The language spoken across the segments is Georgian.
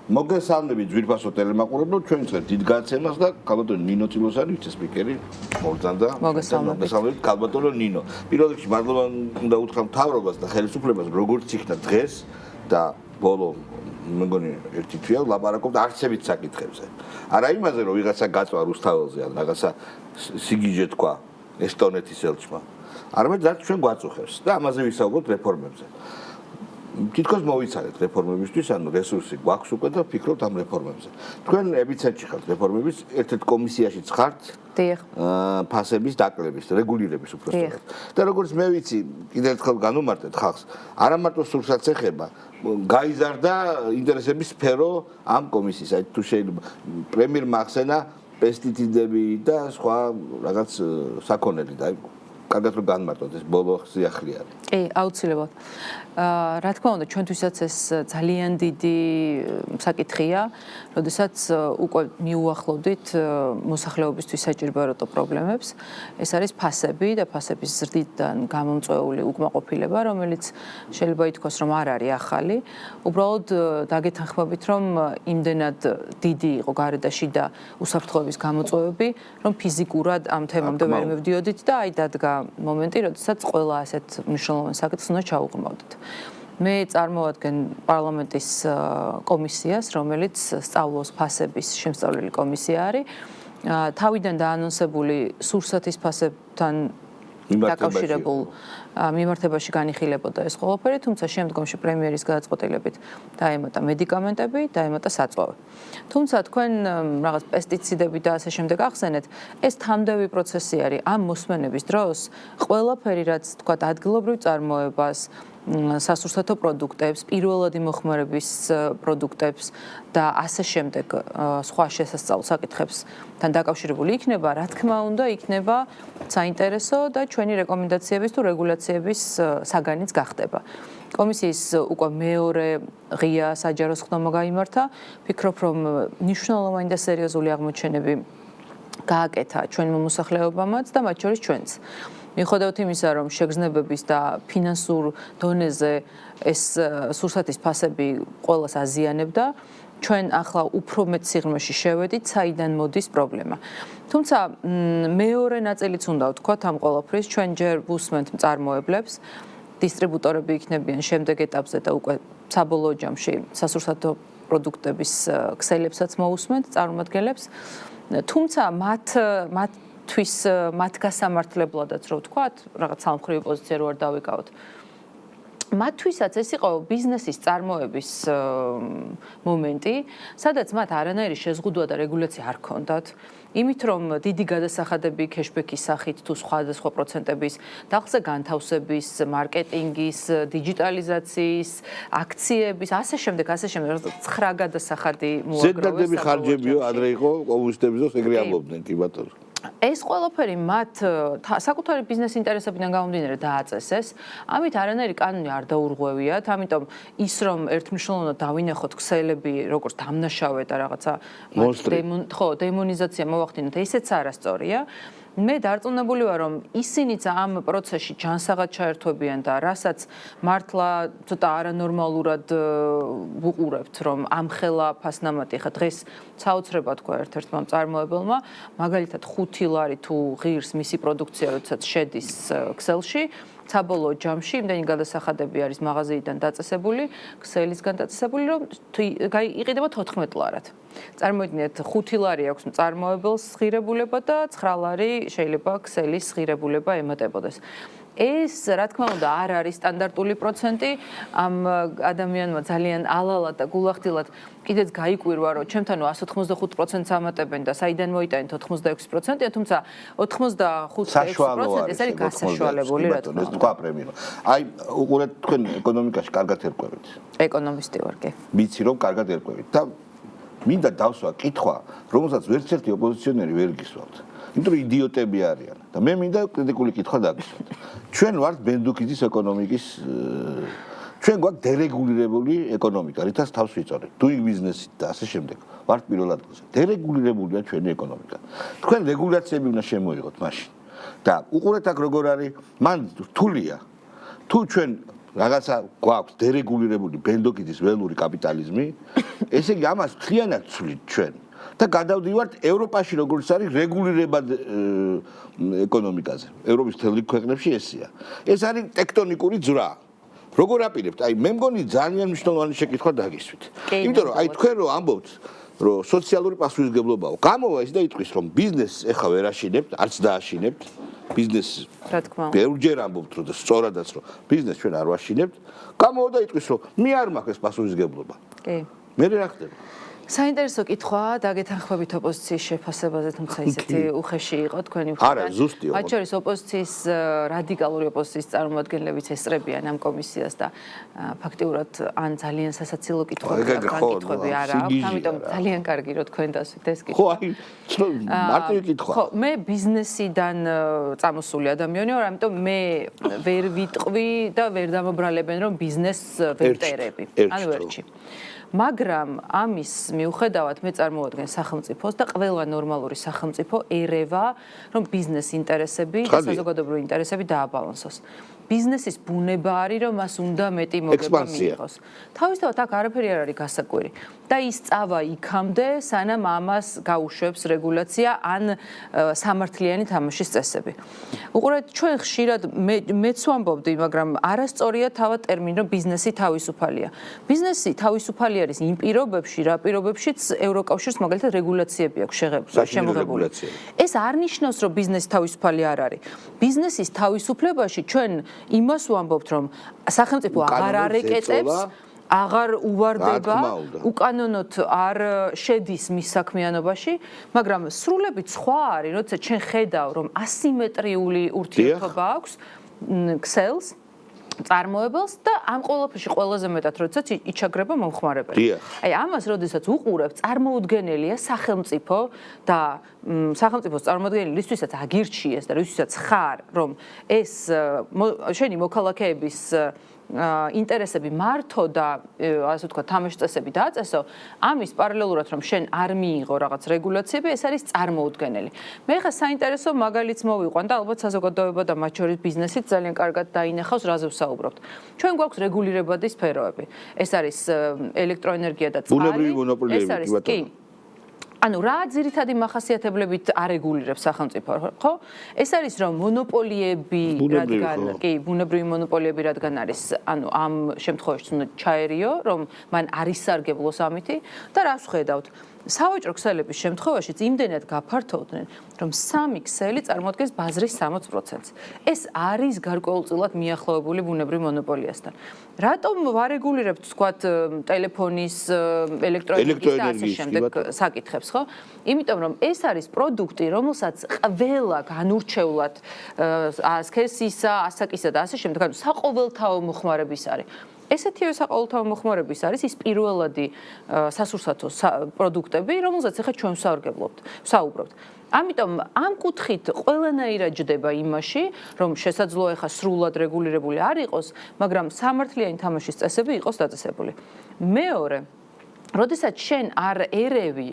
მოგესალმებით ძვირფასო ტელემაყურებლო, ჩვენ წერთ დიდ გაცემას და ქალბატონი ნინო წილოსანი ვიცე-სპიკერი მოგზანდა. მოგესალმებით ქალბატონო ნინო. პირველ რიგში მადლობა უნდა უთხრა მთავრობას და ხელისუფლებას, როგორც იქნა დღეს და ბოლო მეგონი ერთი თვეა ლაპარაკობთ არცებით საკითხებზე. არა იმაზე, რომ ვიღაცა გაწვა რუსთაველზე ან რაღაცა სიგიჟე თქვა ესტონეთის ელჩმა. არამედ რაც ჩვენ გვაწუხებს და ამაზე ვისაუბროთ რეფორმებზე. თითქოს მოვიცალეთ რეფორმებისთვის, ანუ რესურსი გვაქვს უკვე და ვფიქრობთ ამ რეფორმებზე. თქვენ ეპიცენტრში ხართ რეფორმების, ერთ-ერთ კომისიაშიც ხართ. დიახ. ფასების დაკლების, რეგულირების უბრალოდ. და როგორც მე ვიცი, კიდევ ერთხელ განუმარტეთ ხალხს, არა მარტო სურსაც ეხება, გაიზარდა ინტერესების სფერო ამ კომისიის. აი თუ შეიძლება პრემიერმა ახსენა პესტიციდები და სხვა რაღაც საქონელი და კარგად რომ განმარტოთ ეს ბოლო სიახლე არის. კი, აუცილებლად. რა თქმა უნდა, ჩვენთვისაც ეს ძალიან დიდი საკითხია, როდესაც უკვე მიუახლოვდით მოსახლეობისთვის საჭიროებარო პრობლემებს. ეს არის ფასები და ფასების ზრდიდან გამომწვეული უკმაყოფილება, რომელიც შეიძლება ითქვას, რომ არ არის ახალი. უბრალოდ დაგეთანხმებით, რომ იმდენად დიდი იყო გარედაში და უსაფრთხოების გამოწვევები, რომ ფიზიკურად ამ თემამდე ვერ მივდიოდით და აი დადგა მომენტი, როდესაც ყველა ასეთ მნიშვნელოვან საკითხს უნდა ჩაუყმავდით. მე წარმოვადგენ პარლამენტის კომისიას, რომელიც სწავლობს ფასების შემსწავლელი კომისია არის. თავიდან დაანონსებული სურსათის ფასებთან დაკავშირებულ მიმართებაში განიხილებოდა ეს ყველაფერი, თუმცა შემდგომში პრემიერის გადაწყვეტილებით დაემატა მედიკამენტები, დაემატა საწვავი. თუმცა თქვენ რაღაც პესტიციდები და ასე შემდეგ ახსენეთ, ეს თამდევი პროცესი არის ამ მოსმენების დროს, ყველაფერი რაც თქვა ადგილობრივ წარმოებას, სასურსათო პროდუქტებს, პირველადი მოხმარების პროდუქტებს და ასე შემდეგ სხვა შესასწავლ საკითხებსთან დაკავშირებული იქნება, რა თქმა უნდა, იქნება საინტერესო და ჩვენი რეკომენდაციების თუ რეგულაციების საგანიც გახდება. კომისიის უკვე მეორე ღია საჯარო სხდომა გაიმართა. ვფიქრობ, რომ მნიშვნელოვანი და სერიოზული აღმოჩენები გააკეთა ჩვენმა მოსახლეობამაც და მათ შორის ჩვენც. მიუხედავად იმისა, რომ შეგრძნებების და ფინანსურ დონეზე ეს სურსათის ფასები ყველას აზიანებდა, ჩვენ ახლა უფრო მეტ სიღრმეში შევედით, საიდან მოდის პრობლემა. თუმცა მეორე ნაწილიც უნდა ვთქვათ ამ ყველაფრის, ჩვენ ჯერ ვუსმენთ მწარმოებლებს, დისტრიბუტორები იქნებიან შემდეგ ეტაპზე და უკვე საბოლოო ჯამში სასურსათო პროდუქტების ქსელებსაც მოусმენთ წარმომადგენლებს. თუმცა მათ გასამართლებლადაც რო ვთქვათ, რაღაც სამხედრო პოზიცია რო არ დავიკავოთ. მათთვისაც ეს იყო ბიზნესის წარმოების მომენტი, სადაც მათ არანაირი შეზღუდვა და რეგულაცია არ ჰქონდათ. იმით რომ დიდი გადასახადები кэшბექის სახით თუ სხვადასხვა პროცენტების დახზე განთავსების, მარკეტინგის, დიჯიტალიზაციის, აქციების, ასე შემდეგ 9 გადასახადი მოაგროვეს. ზედმეტები ხარჯებიო ადრე იყო კომუნისტების დროს ეგრე ამბობდნენ კი ბატონო. ეს ყველაფერი მათ საკუთარი ბიზნეს ინტერესებიდან გამომდინარე დააწესეს. ამით არანაირი კანონი არ დაურღვევიათ, ამიტომ ის რომ ერთმნიშვნელოვნად დავინახოთ ქსელები როგორც დამნაშავე და რაღაცა დემონიზაცია მოვახდინოთ, ესეც არასწორია. მე დარწმუნებული ვარ, რომ ისინიც ამ პროცესში ჯანსაღად ჩაერთვებიან და რასაც მართლა ცოტა არანორმალურად ვუყურებთ, რომ ამხელა ფასნამატი ხა დღეს საოცრება თქვა ერთ-ერთმა მწარმოებელმა, მაგალითად 5 ლარი თუ ღირს მისი პროდუქცია, როდესაც შედის ქსელში, საბოლოო ჯამში იმდენი გადასახადები არის მაღაზიიდან დაწესებული, ქსელისგან დაწესებული, რომ იყიდება 14 ლარად. წარმოიდგინეთ, 5 ლარი აქვს მწარმოებელს ღირებულება და 9 ლარი შეიძლება ქსელის ღირებულება ემატებოდეს. ეს, რა თქმა უნდა, არ არის სტანდარტული პროცენტი. ამ ადამიანმა ძალიან ალალად და გულახდილად კიდეც გაიკვირვა, რომ ჩემთანო 185%-ს ამატებენ და საიდან მოიტანეთ 86%-ია, თუმცა 85% ეს არის გასაშვალებული, რა თქმა უნდა. ეს თქვა პრემიერმა. აი, უყურეთ თქვენ ეკონომიკაში კარგად ერკვევით. ეკონომისტი ვარ, კი. ვიცი რომ კარგად ერკვევით და მინდა დავსვა კითხვა, რომელსაც ვერც ერთი ოპოზიციონერი ვერ გისვათ. იმიტომ რომ იდიოტები არიან და მე მინდა კრიტიკული კითხვა დაგისვათ. ჩვენ ვართ ბენდუქიძის ეკონომიკის ჩვენ გვაქვს დერეგულირებული ეკონომიკა, რითაც თავს ვიწოდეთ. Doing business-ით და ასე შემდეგ. ვართ პირველ ადგილზე. დერეგულირებულია ჩვენი ეკონომიკა. თქვენ რეგულაციები უნდა შემოიღოთ მაშინ. და უყურეთ აქ როგორ არის, მან რთულია. თუ ჩვენ რაღაცა გვაქვს დერეგულირებული ბენდოკიძის ველური კაპიტალიზმი, ესე იგი ამას მთლიანად ვცვლით ჩვენ და გადავდივართ ევროპაში როგორც არის რეგულირებად ეკონომიკაზე. ევროპის მთელ ქვეყნებში ესეა. ეს არის ტექტონიკური ძვრა. როგორ აპირებთ? აი მე მგონი ძალიან მნიშვნელოვანი შეკითხვა დაგისვით. იმიტომ რომ აი თქვენ რო ამბობთ რომ სოციალური პასუხისმგებლობაა. გამოვა ის და იტყვის რომ ბიზნესს ეხა ვერ აშინებთ, არც დააშინებთ. ბიზნესს რა თქმა უნდა. ბევრჯერ ამბობთ რომ და სწორადაც რომ ბიზნესს ჩვენ არ ვაშინებთ. გამოვა და იტყვის რომ მე არ მაქვს ეს პასუხისმგებლობა. კი. მე რა ხდება? საინტერესო კითხვაა, დაგეთანხმებით ოპოზიციის შეფასებაზე, თუმცა ისეთი უხეში იყო თქვენი მხრიდან. არა, ზუსტია. მათ შორის ოპოზიციის რადიკალური ოპოზიციის წარმომადგენლებიც ესწრებიან ამ კომისიას და ფაქტიურად ან ძალიან სასაცილო კითხვები აქვს, ან კითხვები არა აქვს, ამიტომ ძალიან კარგი რომ თქვენ დასვით ეს კითხვა. ხო, აი, მარტივი კითხვა. ხო, მე ბიზნესიდან წამოსული ადამიანი ვარ, ამიტომ მე ვერ ვიტყვი და ვერ დამობრალებენ რომ ბიზნესს ვერ ტერები. ანუ ერთში. მაგრამ ამის მიუხედავად მე წარმოვადგენ სახელმწიფოს და ყველა ნორმალური სახელმწიფო ერევა რომ ბიზნეს ინტერესები და საზოგადოებრივი ინტერესები დააბალანსოს. ბიზნესის ბუნება არის რომ მას უნდა მეტი მოგება მიიღოს. თავისთავად აქ არაფერი არ არის გასაკვირი და ის წავა იქამდე სანამ ამას გაუშვებს რეგულაცია ან სამართლიანი თამაშის წესები. უყურეთ ჩვენ ხშირად მეც ვამბობდი, მაგრამ არასწორია თავად ტერმინი რომ ბიზნესი თავისუფალია. ბიზნესი თავისუფალი არის იმ პირობებში, რა პირობებშიც ევროკავშირს მაგალითად რეგულაციები აქვს შემოღებული. ეს არ ნიშნავს რომ ბიზნესი თავისუფალი არ არის. ბიზნესის თავისუფლებაში ჩვენ იმას ვამბობთ რომ სახელმწიფო აღარ არეკეტებს აღარ უვარდება, უკანონოდ არ შედის მის საქმიანობაში, მაგრამ სრულებით სხვა არის, როცა ჩვენ ხედავ რომ ასიმეტრიული ურთიერთობა აქვს ქსელს წარმოებელს და ამ ყველაფერში ყველაზე მეტად როდესაც იჩაგრება მომხმარებელი. აი ამას როდესაც უყურებ, წარმოუდგენელია სახელმწიფო და სახელმწიფოს წარმოადგენელი რისთვისაც აგირჩიეს და რისთვისაც ხარ, რომ ეს შენი მოქალაქეების ინტერესები მართო და ასე ვთქვათ თამაშის წესები დააწესო, ამის პარალელურად რომ შენ არ მიიღო რაღაც რეგულაციები, ეს არის წარმოუდგენელი. მე ხა საინტერესო მაგალითს მოვიყვან და ალბათ საზოგადოება და მათ შორის ბიზნესიც ძალიან კარგად დაინახავს, რაზე ვსაუბრობთ. ჩვენ გვაქვს რეგულირებადი სფეროები. ეს არის ელექტროენერგია და წყალი. ბუნებრივი მონოპოლიები, კი. ანუ რა ძირითადი მახასიათებლებით არეგულირებს სახელმწიფო, ხო? ეს არის რომ მონოპოლიები რადგან, კი, ბუნებრივი მონოპოლიები რადგან არის, ანუ ამ შემთხვევაში უნდა ჩაერიო, რომ მან არ ისარგებლოს ამითი და რას ვხედავთ? სავაჭრო ქსელების შემთხვევაშიც იმდენად გაფართოვდნენ, რომ სამი ქსელი წარმოადგენს ბაზრის 60%-ს. ეს არის გარკვეულწილად მიახლოებული ბუნებრივ მონოპოლიასთან. რატომ ვარეგულირებთ, თქვათ, ტელეფონის, ელექტროენერგიის და ასე შემდეგ საკითხებს, ხო? იმიტომ რომ ეს არის პროდუქტი, რომელსაც ყველა განურჩევლად სქესისა, ასაკისა და ასე შემდეგ, ანუ საყოველთაო მოხმარების არის. ესეთივე საყოველთაო მოხმარების არის ის პირველადი სასურსათო პროდუქტები, რომელზეც ახლა ჩვენ ვსაუბრობთ. ამიტომ ამ კუთხით ყველანაირად ჯდება იმაში, რომ შესაძლოა ახლა სრულად რეგულირებული არ იყოს, მაგრამ სამართლიანი თამაშის წესები იყოს დაწესებული. მეორე, როდესაც შენ არ ერევი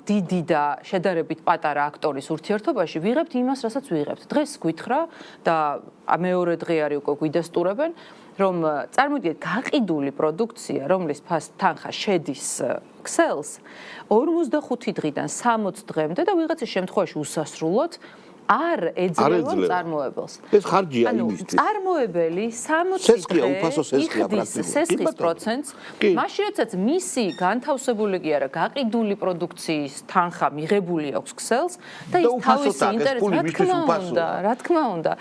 დიდი და შედარებით პატარა აქტორის ურთიერთობაში, ვიღებთ იმას, რასაც ვიღებთ. დღეს გვითხრა და მეორე დღე არის უკვე გვიდასტურებენ, რომ წარმოგიდგენთ გაყიდული პროდუქცია, რომლის თანხა შედის ქსელს 45 დღიდან 60 დღემდე და ვიღაცის შემთხვევაში უსასრულოდ არ ეძლევა წარმოებელს. ეს ხარჯია იმისთვის. წარმოებელი 60 დღე იხდის სესხის პროცენტს, მაშინ როდესაც მისი განთავსებული კი არა, გაყიდული პროდუქციის თანხა მიღებული აქვს ქსელს და ის თავისი ინტერესი რა თქმა უნდა.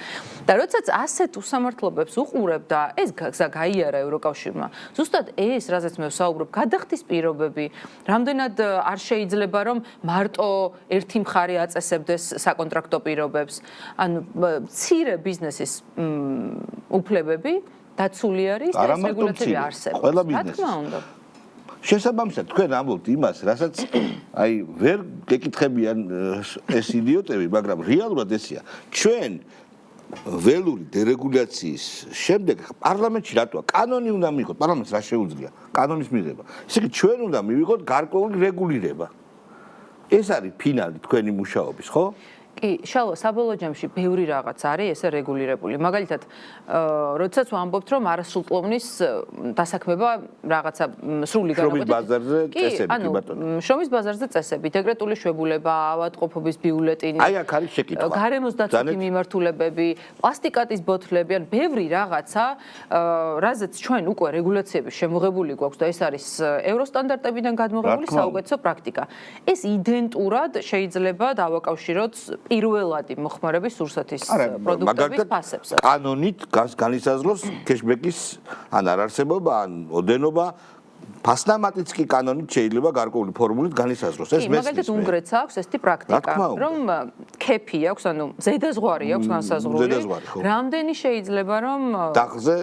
და როდესაც ასეთ უსამართლობებს უყურებ და ეს გზა გაიარა ევროკავშირმა, ზუსტად ეს, რაზეც მე ვსაუბრობ, გადახდის პირობები, რამდენად არ შეიძლება რომ მარტო ერთი მხარე აწესებდეს საკონტრაქტო პირობებს, ანუ მცირე ბიზნესის უფლებები დაცული არის და ეს რეგულაციები არსებობს. რა თქმა უნდა. შესაბამისად, თქვენ ამბობთ იმას, რასაც აი ვერ გეკითხებიან ეს იდიოტები, მაგრამ რეალურად ესეა. ჩვენ ველური დერეგულაციის შემდეგ პარლამენტში რატოა კანონი უნდა მიიღოთ, პარლამენტს რა შეუძლია კანონის მიღება. ესე იგი ჩვენ უნდა მივიღოთ გარკვეული რეგულირება. ეს არის ფინალი თქვენი მუშაობის, ხო? კი, შალვა, საბოლოო ჯამში ბევრი რაღაც არის ესე რეგულირებული. მაგალითად, როდესაც ვამბობთ, რომ არასრულპლოვნის დასაქმება რაღაცა სრული შრომის ბაზარზე წესები, ანუ შრომის ბაზარზე წესები, დეკრეტული შვებულება, ავადმყოფობის ბიულეტინი. აი აქ არის შეკითხვა. გარემოს დაცვითი მიმართულებები, პლასტიკატის ბოთლები, ან ბევრი რაღაცა, რაზეც ჩვენ უკვე რეგულაციები შემოღებული გვაქვს და ეს არის ევროსტანდარტებიდან გადმოღებული საუკეთესო პრაქტიკა. ეს იდენტურად შეიძლება დავაკავშიროთ პირველადი მოხმარების რუსეთის პროდუქტების ფასებს. კანონით განისაზღვროს კეშბეკის ან არარსებობა, ან ოდენობა, ფასნამატიც კი კანონით შეიძლება გარკვეული ფორმულით განისაზღვროს. ეს მესმის. მაგალითად უნგრეთს აქვს ესეთი პრაქტიკა, რომ ქეფი აქვს, ანუ ზედაზღვარი აქვს განსაზღვრული. რამდენი შეიძლება რომ დაღზე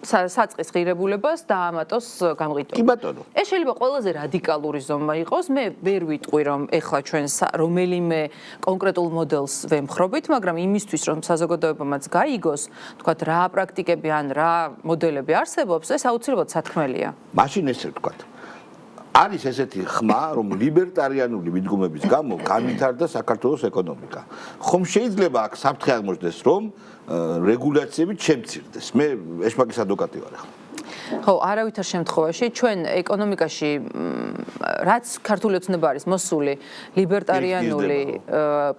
საწყის ღირებულებას დაამატოს გამყიდვა. კი ბატონო. ეს შეიძლება ყველაზე რადიკალური ზომა იყოს. მე ვერ ვიტყვი რომ ეხლა ჩვენ რომელიმე კონკრეტულ მოდელს ვემხრობით, მაგრამ იმისთვის რომ საზოგადოებამაც გაიგოს, თქვათ რა პრაქტიკები ან რა მოდელები არსებობს, ეს აუცილებლად სათქმელია. მაშინ ესე ვთქვათ. არის ესეთი ხმა, რომ ლიბერტარიანული მიდგომების გამო განვითარდა საქართველოს ეკონომიკა. ხომ შეიძლება აქ საფრთხე აღმოჩნდეს, რომ რეგულაციები შემცირდეს. მე ეშმაკის ადვოკატი ვარ ახლა. ხო, არავითარ შემთხვევაში ჩვენ ეკონომიკაში რაც ქართული ოცნება არის მოსული ლიბერტარიანული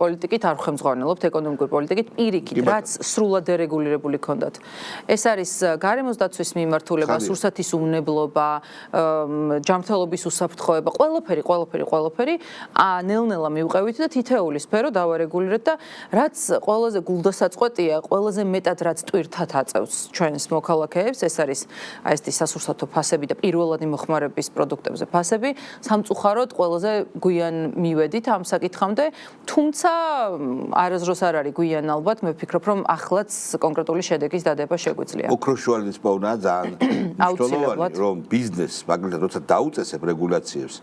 პოლიტიკით არ ვხემძღვანელობთ ეკონომიკური პოლიტიკით პირიქით, რაც სრულად დერეგულირებული ქონდათ. ეს არის გარემოს დაცვის მიმართულება, სურსათის უნებლობა, ჯანმრთელობის უსაფრთხოება, ყველაფერი ნელ-ნელა მივყევით და თითეული სფერო დავარეგულირეთ და რაც ყველაზე გულდასაწყვეტია, ყველაზე მეტად რაც ტვირთად აწევს ჩვენს მოქალაქეებს, ეს არის ეს სასურსათო ფასები და პირველადი მოხმარების პროდუქტებზე ფასები, სამწუხაროდ ყველაზე გვიან მივედით ამ საკითხამდე, თუმცა არასდროს არ არის გვიან ალბათ, მე ვფიქრობ, რომ ახლაც კონკრეტული შედეგის დადება შეგვიძლია. ოქროშუალის პოვნა ძალიან მნიშვნელოვანი, რომ ბიზნეს, მაგალითად, როცა დაუწესებ რეგულაციებს,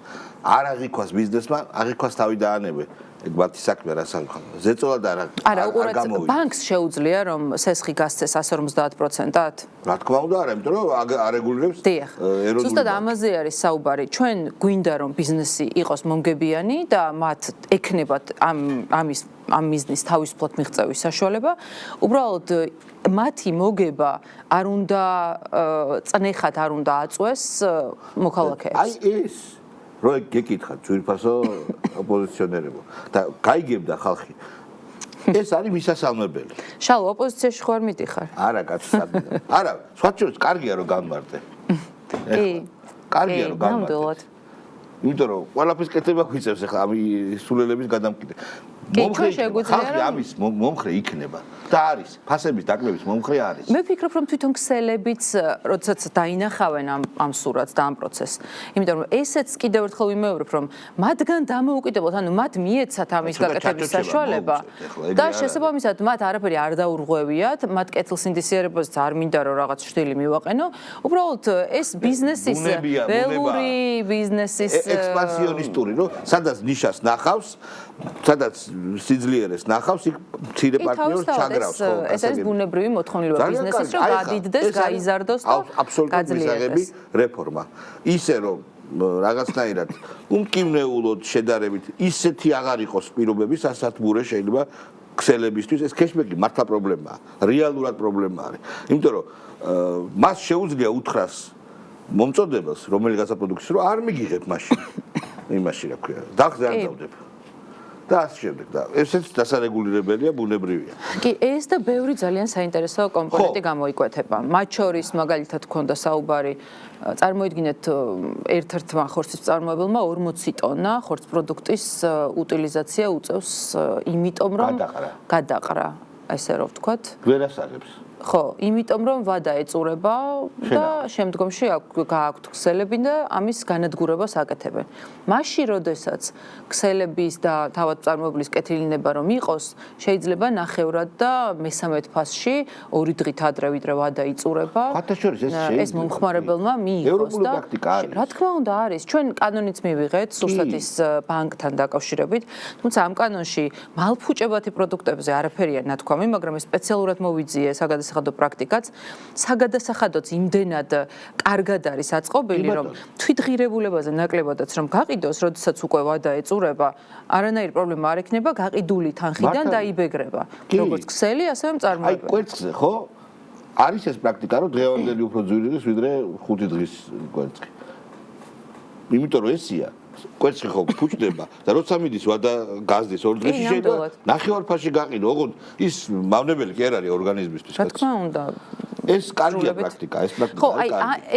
არ აღიქვას ბიზნესმა, აღიქვას თავი დაანებე. ეგ მათი საქმე რა სამხატო. ზეწოლად არა, უყურეთ, ბანკს შეუძლია რომ სესხი გასცეს 150%-ად? რა თქმა უნდა, არა, იმიტომ რომ არეგულირებს ეროვნული. ზუსტად ამაზე არის საუბარი. ჩვენ გვინდა რომ ბიზნესი იყოს მომგებიანი და მათ ექნებათ ამ მიზნის თავისუფლად მიღწევის საშუალება. უბრალოდ მათი მოგება არ უნდა წნეხად არ უნდა აწვეს მოქალაქეებს. აი ეს რო გეკითხათ ძვირფასო ოპოზიციონერებო და გაიგებდა ხალხი ეს არის მისასალმებელი. შალო ოპოზიციაში ხარ მიდიხარ? არა კაცო არა, სხვა შორის კარგია რომ გამმარტე. კი. კარგია რომ გამმარტე. იმიტომ რომ ყველაფერს კეთება გვიწევს ახლა ამ სულელების გადამკიდე. ჩვენ შეგვიძლია რომ ამის მომხრე იქნება და არის ფასების დაკლების მომხრე არის. მე ვფიქრობ რომ თვითონ ქსელებიც როდესაც დაინახავენ ამ სურათს და ამ პროცესს, იმიტომ რომ ესეც კიდევ ერთხელ ვიმეორებ რომ მათგან დამოუკიდებლად, ანუ მათ მიეცათ ამის გაკეთების საშუალება და შესაბამისად მათ არაფერი არ დაურღვევიათ, მათ კეთილსინდისიერებაზეც არ მინდა რომ რაღაც შტილი მივაყენო, უბრალოდ ეს ბიზნესის ველური ბიზნესის ექსპანსიონისტური, რომ სადაც ნიშას ნახავს, სადაც სიძლიერეს ნახავს, იქ მცირე პარტნიორს ჩაგრავს ხო? ეს არის ბუნებრივი მოთხოვნილება ბიზნესის, რომ გადიდდეს, გაიზარდოს და აბსოლუტური რეფორმა. ისე რომ რაღაცნაირად უმკივნეულოდ შედარებით ისეთი აღარ იყოს პირობები, სასათბურე შეიძლება ქსელებისთვის, ეს კეშბექი მართლა პრობლემაა, რეალურად პრობლემა არის. იმიტომ რომ მას შეუძლია უთხრას მომწოდებას, რომელიღაცა პროდუქციის, რომ არ მიგიღებ მაშინ. იმაში რა ქვია, დახზე არ დავდებ. და ასე შემდეგ და ესეც დასარეგულირებელია, ბუნებრივია. კი, ეს და ბევრი ძალიან საინტერესო კომპონენტი გამოიკვეთება. მათ შორის მაგალითად ქონდა საუბარი, წარმოიდგინეთ ერთ-ერთმა ხორცის მწარმოებელმა 40 ტონა ხორცპროდუქტის უტილიზაცია უწევს, იმიტომ რომ გადაყრა, ესე რომ ვთქვათ. გვერასაღებს. ხო, იმიტომ რომ ვადა ეწურება და შემდგომში გააქვთ ქსელები და ამის განადგურებას აკეთებენ. მაშინ, როდესაც ქსელების და თავად წარმოებლის კეთილინება რომ იყოს, შეიძლება ნახევრად და მესამედ ფასში 2 დღით ადრე ვიდრე ვადა იწურება. ეს მომხმარებელმა მიიღოს და რა თქმა უნდა არის. ჩვენ კანონიც მივიღეთ სურსათის ბანკთან დაკავშირებით, თუმცა ამ კანონში მალფუჭებათი პროდუქტებზე არაფერია ნათქვამი, მაგრამ ეს სპეციალურად მოვიძიე საგადასახადო საგადასახადო პრაქტიკაც საგადასახადოც იმდენად კარგად არის აწყობილი, რომ თვითღირებულებაზე ნაკლებადაც რომ გაყიდოს, როდესაც უკვე ვადა ეწურება, არანაირი პრობლემა არ ექნება, გაყიდული თანხიდან დაიბეგრება. როგორც ქსელი, ასევე მწარმოებელი. აი, კვერცხზე, ხო? არის ეს პრაქტიკა, რომ დღევანდელი უფრო ძვირი ის ვიდრე 5 დღის კვერცხი. იმიტომ რომ ესია კვერცხი ხო ფუჭდება და როცა მიდის ვადა გაზდის 2 დღეში შეიძლება ნახევარფაში გაყიდო, ოღონდ ის მავნებელი კი არ არის ორგანიზმისთვის. რა თქმა უნდა. ეს კარგია პრაქტიკა, ეს პრაქტიკა. ხო, აი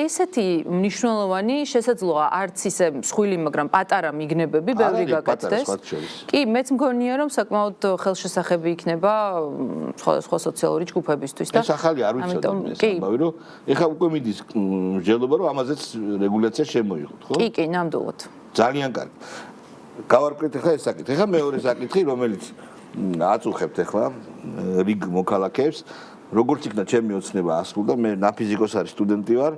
ესეთი მნიშვნელოვანი შესაძლოა არც ისე მსხვილი, მაგრამ პატარა მიგნებები ბევრი გაკეთდეს. კი, მეც მგონია რომ საკმაოდ ხელშესახები იქნება სხვადასხვა სოციალური ჯგუფებისთვის და ეს ახალი არ ვიცოდი ეს ამბავი, რომ ეხლა უკვე მიდის მსჯელობა, რომ ამაზეც რეგულაცია შემოიღოთ, ხო? კი, ნამდვილად. ძალიან კარგი. გავარკვეთ ახლა ეს საკითხი. ახლა მეორე საკითხი, რომელიც აწუხებთ ახლა რიგ მოქალაქეებს, როგორც იქნა ჩემი ოცნება ასრულდა, მე ნაფიზიკოს არის სტუდენტი ვარ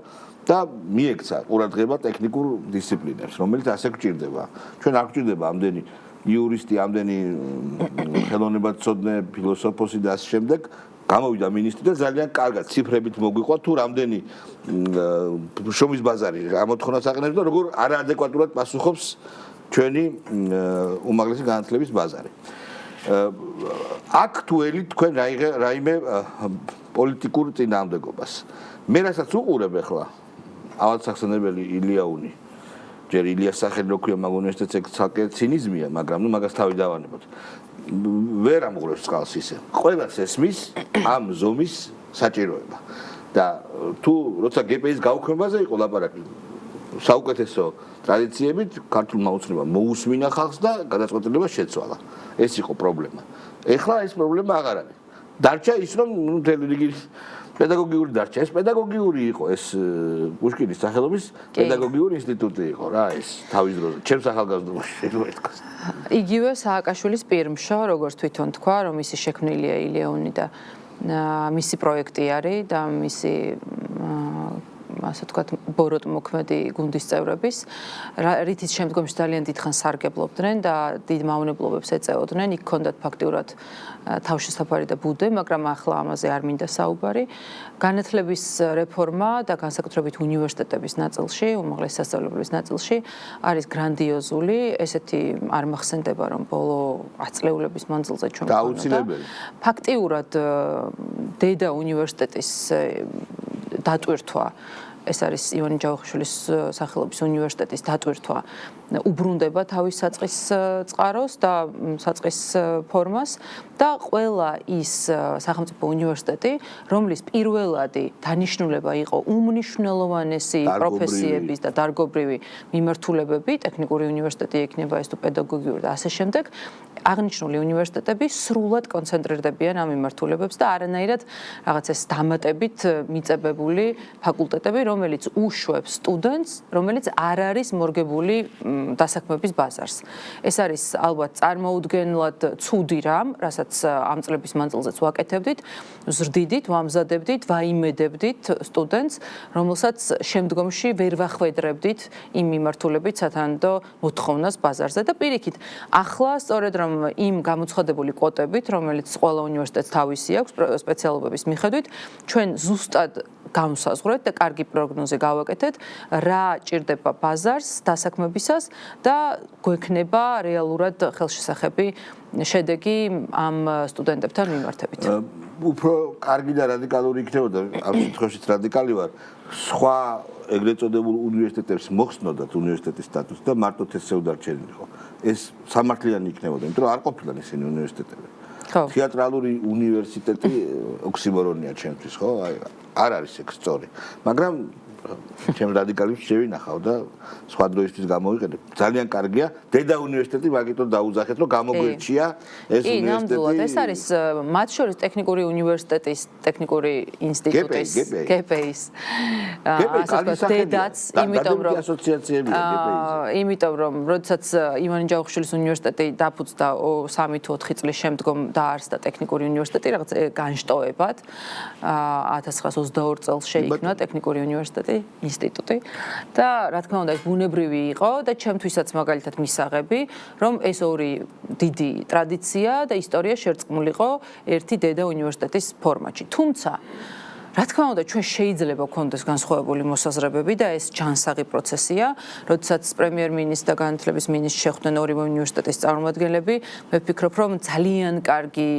და მიექცა ყურადღება ტექნიკურ დისციპლინებს, რომელიც ასე გვჭირდება. ჩვენ არ გვჭირდება ამდენი იურისტი, ამდენი ხელოვნებაცოდნე, ფილოსოფოსი და ასე შემდეგ. გამოვიდა მინისტრი და ძალიან კარგად ციფრებით მოგვიყვა თუ რამდენი შრომის ბაზარი ამოთხოვნას აყენებს და როგორ არაადეკვატურად პასუხობს ჩვენი უმაღლესი განათლების ბაზარი. აქტუელი თქვენ რაიმე პოლიტიკურ წინააღმდეგობას. მე რასაც უყურებ ახლა ავადსახსენებელი ილიაუნი ჯერ ილიას სახელი რო ქვია მაგ უნივერსიტეტს ეგ ცალკე ცინიზმია, მაგრამ ნუ მაგას თავი დავანებოთ. ვერ ამღვრევს წყალს ისე. ყველას ესმის ამ ზომის საჭიროება. და თუ როცა გპ-ის გაუქმებაზე იყო ლაპარაკი, საუკეთესო ტრადიციებით ქართულმა უცნებამ მოусმინა ხალხს და გადაწყვეტილება შეცვალა. ეს იყო პრობლემა. ეხლა ეს პრობლემა აღარ არის. დარჩა ის რომ მთელი რიგი პედაგოგიური დარჩა. ეს პედაგოგიური იყო, ეს პუშკინის სახელობის პედაგოგიური ინსტიტუტი იყო რა, ეს თავის დროზე. ჩემს ახალგაზრდობაში შეიძლება ითქვას. იგივე სააკაშვილის პირმშო, როგორც თვითონ თქვა, რომ ისი შექმნილია ილიაუნი და მისი პროექტი არის და მისი ასე ვთქვათ, ბოროტ მოქმედი გუნდის წევრების, რითიც შემდგომში ძალიან დიდხანს სარგებლობდნენ და დიდ მავნებლობებს ეწეოდნენ, იქ ჰქონდათ ფაქტიურად თავშესაფარი და ბუდე, მაგრამ ახლა ამაზე არ მინდა საუბარი. განათლების რეფორმა და განსაკუთრებით უნივერსიტეტების ნაწილში, უმაღლესი სასწავლებლების ნაწილში არის გრანდიოზული, ესეთი არ მახსენდება, რომ ბოლო 10 წლეულების მანძილზე ჩვენ გაუცილებელი. ფაქტიურად დედა უნივერსიტეტის დატვირთვა ეს არის ივანე ჯავახიშვილის სახელობის უნივერსიტეტის დატვირთვა უბრუნდება თავის საწყის წყაროს და საწყის ფორმას და ყველა ის სახელმწიფო უნივერსიტეტი, რომლის პირველადი დანიშნულება იყო უმნიშვნელოვანესი პროფესიების და დარგობრივი მიმართულებები, ტექნიკური უნივერსიტეტი იქნება ეს თუ პედაგოგიური და ასე შემდეგ, აღნიშნული უნივერსიტეტები სრულად კონცენტრირდებიან ამ მიმართულებებს და არანაირად რაღაც ეს დამატებით მიწებებული ფაკულტეტები, რომელიც უშვებს სტუდენტს, რომელიც არ არის მორგებული დასაქმების ბაზარს. ეს არის ალბათ წარმოუდგენლად ცუდი რამ, რასაც ამ წლების მანძილზეც ვაკეთებდით, ვზრდიდით, ვამზადებდით, ვაიმედებდით სტუდენტს, რომელსაც შემდგომში ვერ ვახვედრებდით იმ მიმართულებით სათანადო მოთხოვნას ბაზარზე და პირიქით, ახლა სწორედ რომ იმ გამოცხადებული კვოტებით, რომელიც ყველა უნივერსიტეტს თავისი აქვს სპეციალობების მიხედვით, ჩვენ ზუსტად განსაზღვრეთ და კარგი პროგნოზი გავაკეთეთ, რა ჭირდება ბაზარს დასაქმებისას და გვექნება რეალურად ხელშესახები შედეგი ამ სტუდენტებთან მიმართებით. უფრო კარგი და რადიკალური იქნებოდა, ამ შემთხვევაშიც რადიკალი ვარ, სხვა ეგრეთ წოდებულ უნივერსიტეტებს მოხსნოდათ უნივერსიტეტის სტატუსი და მარტო ეს შეუდარჩენილიყო. ეს სამართლიანი იქნებოდა, იმიტომ რომ არ ყოფილან ისინი უნივერსიტეტები. თეატრალური უნივერსიტეტი ოქსიმორონია ჩემთვის, ხო? აი, არ არის ეგ სწორი. მაგრამ ჩემ რადიკალებს შევინახავ და სხვა დროისთვის გამოვიყენებ. ძალიან კარგია. დედა უნივერსიტეტი მაგითო დაუძახეთ, რომ გამოგვერჩია ეს უნივერსიტეტი. ნამდვილად, ეს არის მათ შორის ტექნიკური უნივერსიტეტის, ტექნიკური ინსტიტუტის, GPI-ის. დედაც, იმიტომ რომ ასოციაციებია GPI-ის. იმიტომ რომ როდესაც ივანე ჯავახიშვილის უნივერსიტეტი დაფუძნდა 3 თუ 4 წლის შემდგომ დაარსდა ტექნიკური უნივერსიტეტი, რაღაც განშტოებად 1922 წელს შეიქმნა ტექნიკური უნივერსიტეტი ინსტიტუტი და რა თქმა უნდა ეს ბუნებრივი იყო და ჩემთვისაც მაგალითად მისაღები რომ ეს ორი დიდი ტრადიცია და ისტორია შერწყმულიყო ერთი დედა უნივერსიტეტის ფორმატში. თუმცა რა თქმა უნდა ჩვენ შეიძლება გვქონდეს განსხვავებული მოსაზრებები და ეს ჯანსაღი პროცესია, როდესაც პრემიერ-მინისტრ და განათლების მინისტრს შეხვდნენ ორივე უნივერსიტეტის წარმომადგენლები, მე ვფიქრობ რომ ძალიან კარგი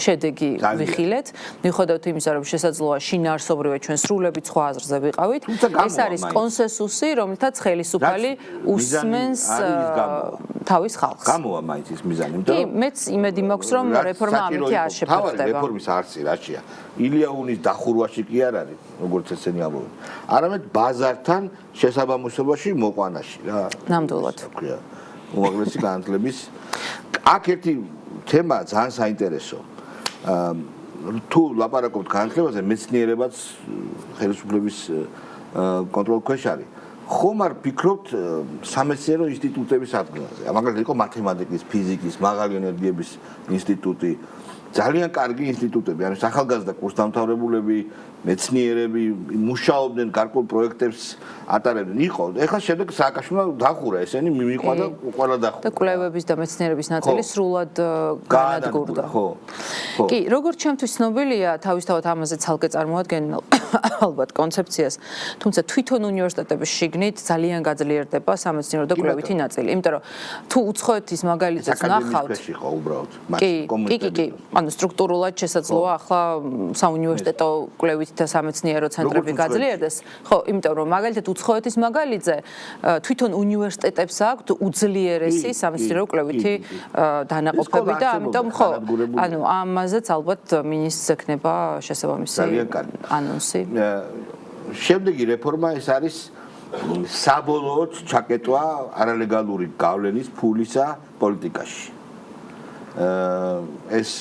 შედეგი ვიხილეთ, მიუხედავად იმისა რომ შესაძლოა შინაარსობრივად ჩვენ სრულებით სხვა აზრზე ვიყავით, ეს არის კონსენსუსი, რომელთაც ხელისუფალი უსმენს თავის ხალხს. გამოვა მაინც ის მიზანი, იმიტომ რომ მეც იმედი მაქვს რომ რეფორმა ამითი არ შეფერხდება. რეფორმის არცი რაშია. ილიაუნის დახურვაში კი არ არის, როგორც ესენი ამბობენ. არამედ ბაზართან შესაბამისობაში მოყვანაში რა. ნამდვილად. უმაღლესი განათლების აქ ერთი თემა ძალიან საინტერესო. თუ ლაპარაკობთ განათლებაზე, მეცნიერებაც ხელისუფლების კონტროლის ქვეშ არის. ხომ არ ფიქრობთ სამეცნიერო ინსტიტუტების ადგილზე? მაგალითად იყო მათემატიკის, ფიზიკის, მაღალი ენერგიების ინსტიტუტი. ძალიან კარგი ინსტიტუტები, ანუ ახალგაზრდა კურსდამთავრებულები, მეცნიერები მუშაობდნენ გარკვეულ პროექტებს ატარებდნენ. იყო, ეხლა შემდეგ სააკაშვილმა დახურა ესენი, მიყვა და ყველა დახურა. და კვლევების და მეცნიერების ნაწილი სრულად განადგურდა. ხო. კი, როგორც ჩემთვის ცნობილია, თავისთავად ამაზე ცალკე წარმოადგენენ ალბათ კონცეფციას, თუმცა თვითონ უნივერსიტეტების შიგნით ძალიან გაძლიერდება სამეცნიერო და კვლევითი ნაწილი. იმიტომ რომ თუ უცხოეთის მაგალითებს ნახავთ, იყო უბრალოდ კი. ანუ სტრუქტურულად შესაძლოა ახლა საუნივერსიტეტო კვლევითი და სამეცნიერო ცენტრები გაძლიერდეს. ხო, იმიტომ რომ მაგალითად უცხოეთის მაგალითზე თვითონ უნივერსიტეტებს აქვთ უძლიერესი სამეცნიერო კვლევითი დანაყოფები და ამიტომ ხო, ანუ ამაზეც ალბათ მინისტრს ექნება შესაბამისი ანონსი. შემდეგი რეფორმა ეს არის საბოლოოდ ჩაკეტვა არალეგალური გავლენის ფულისა პოლიტიკაში. ეს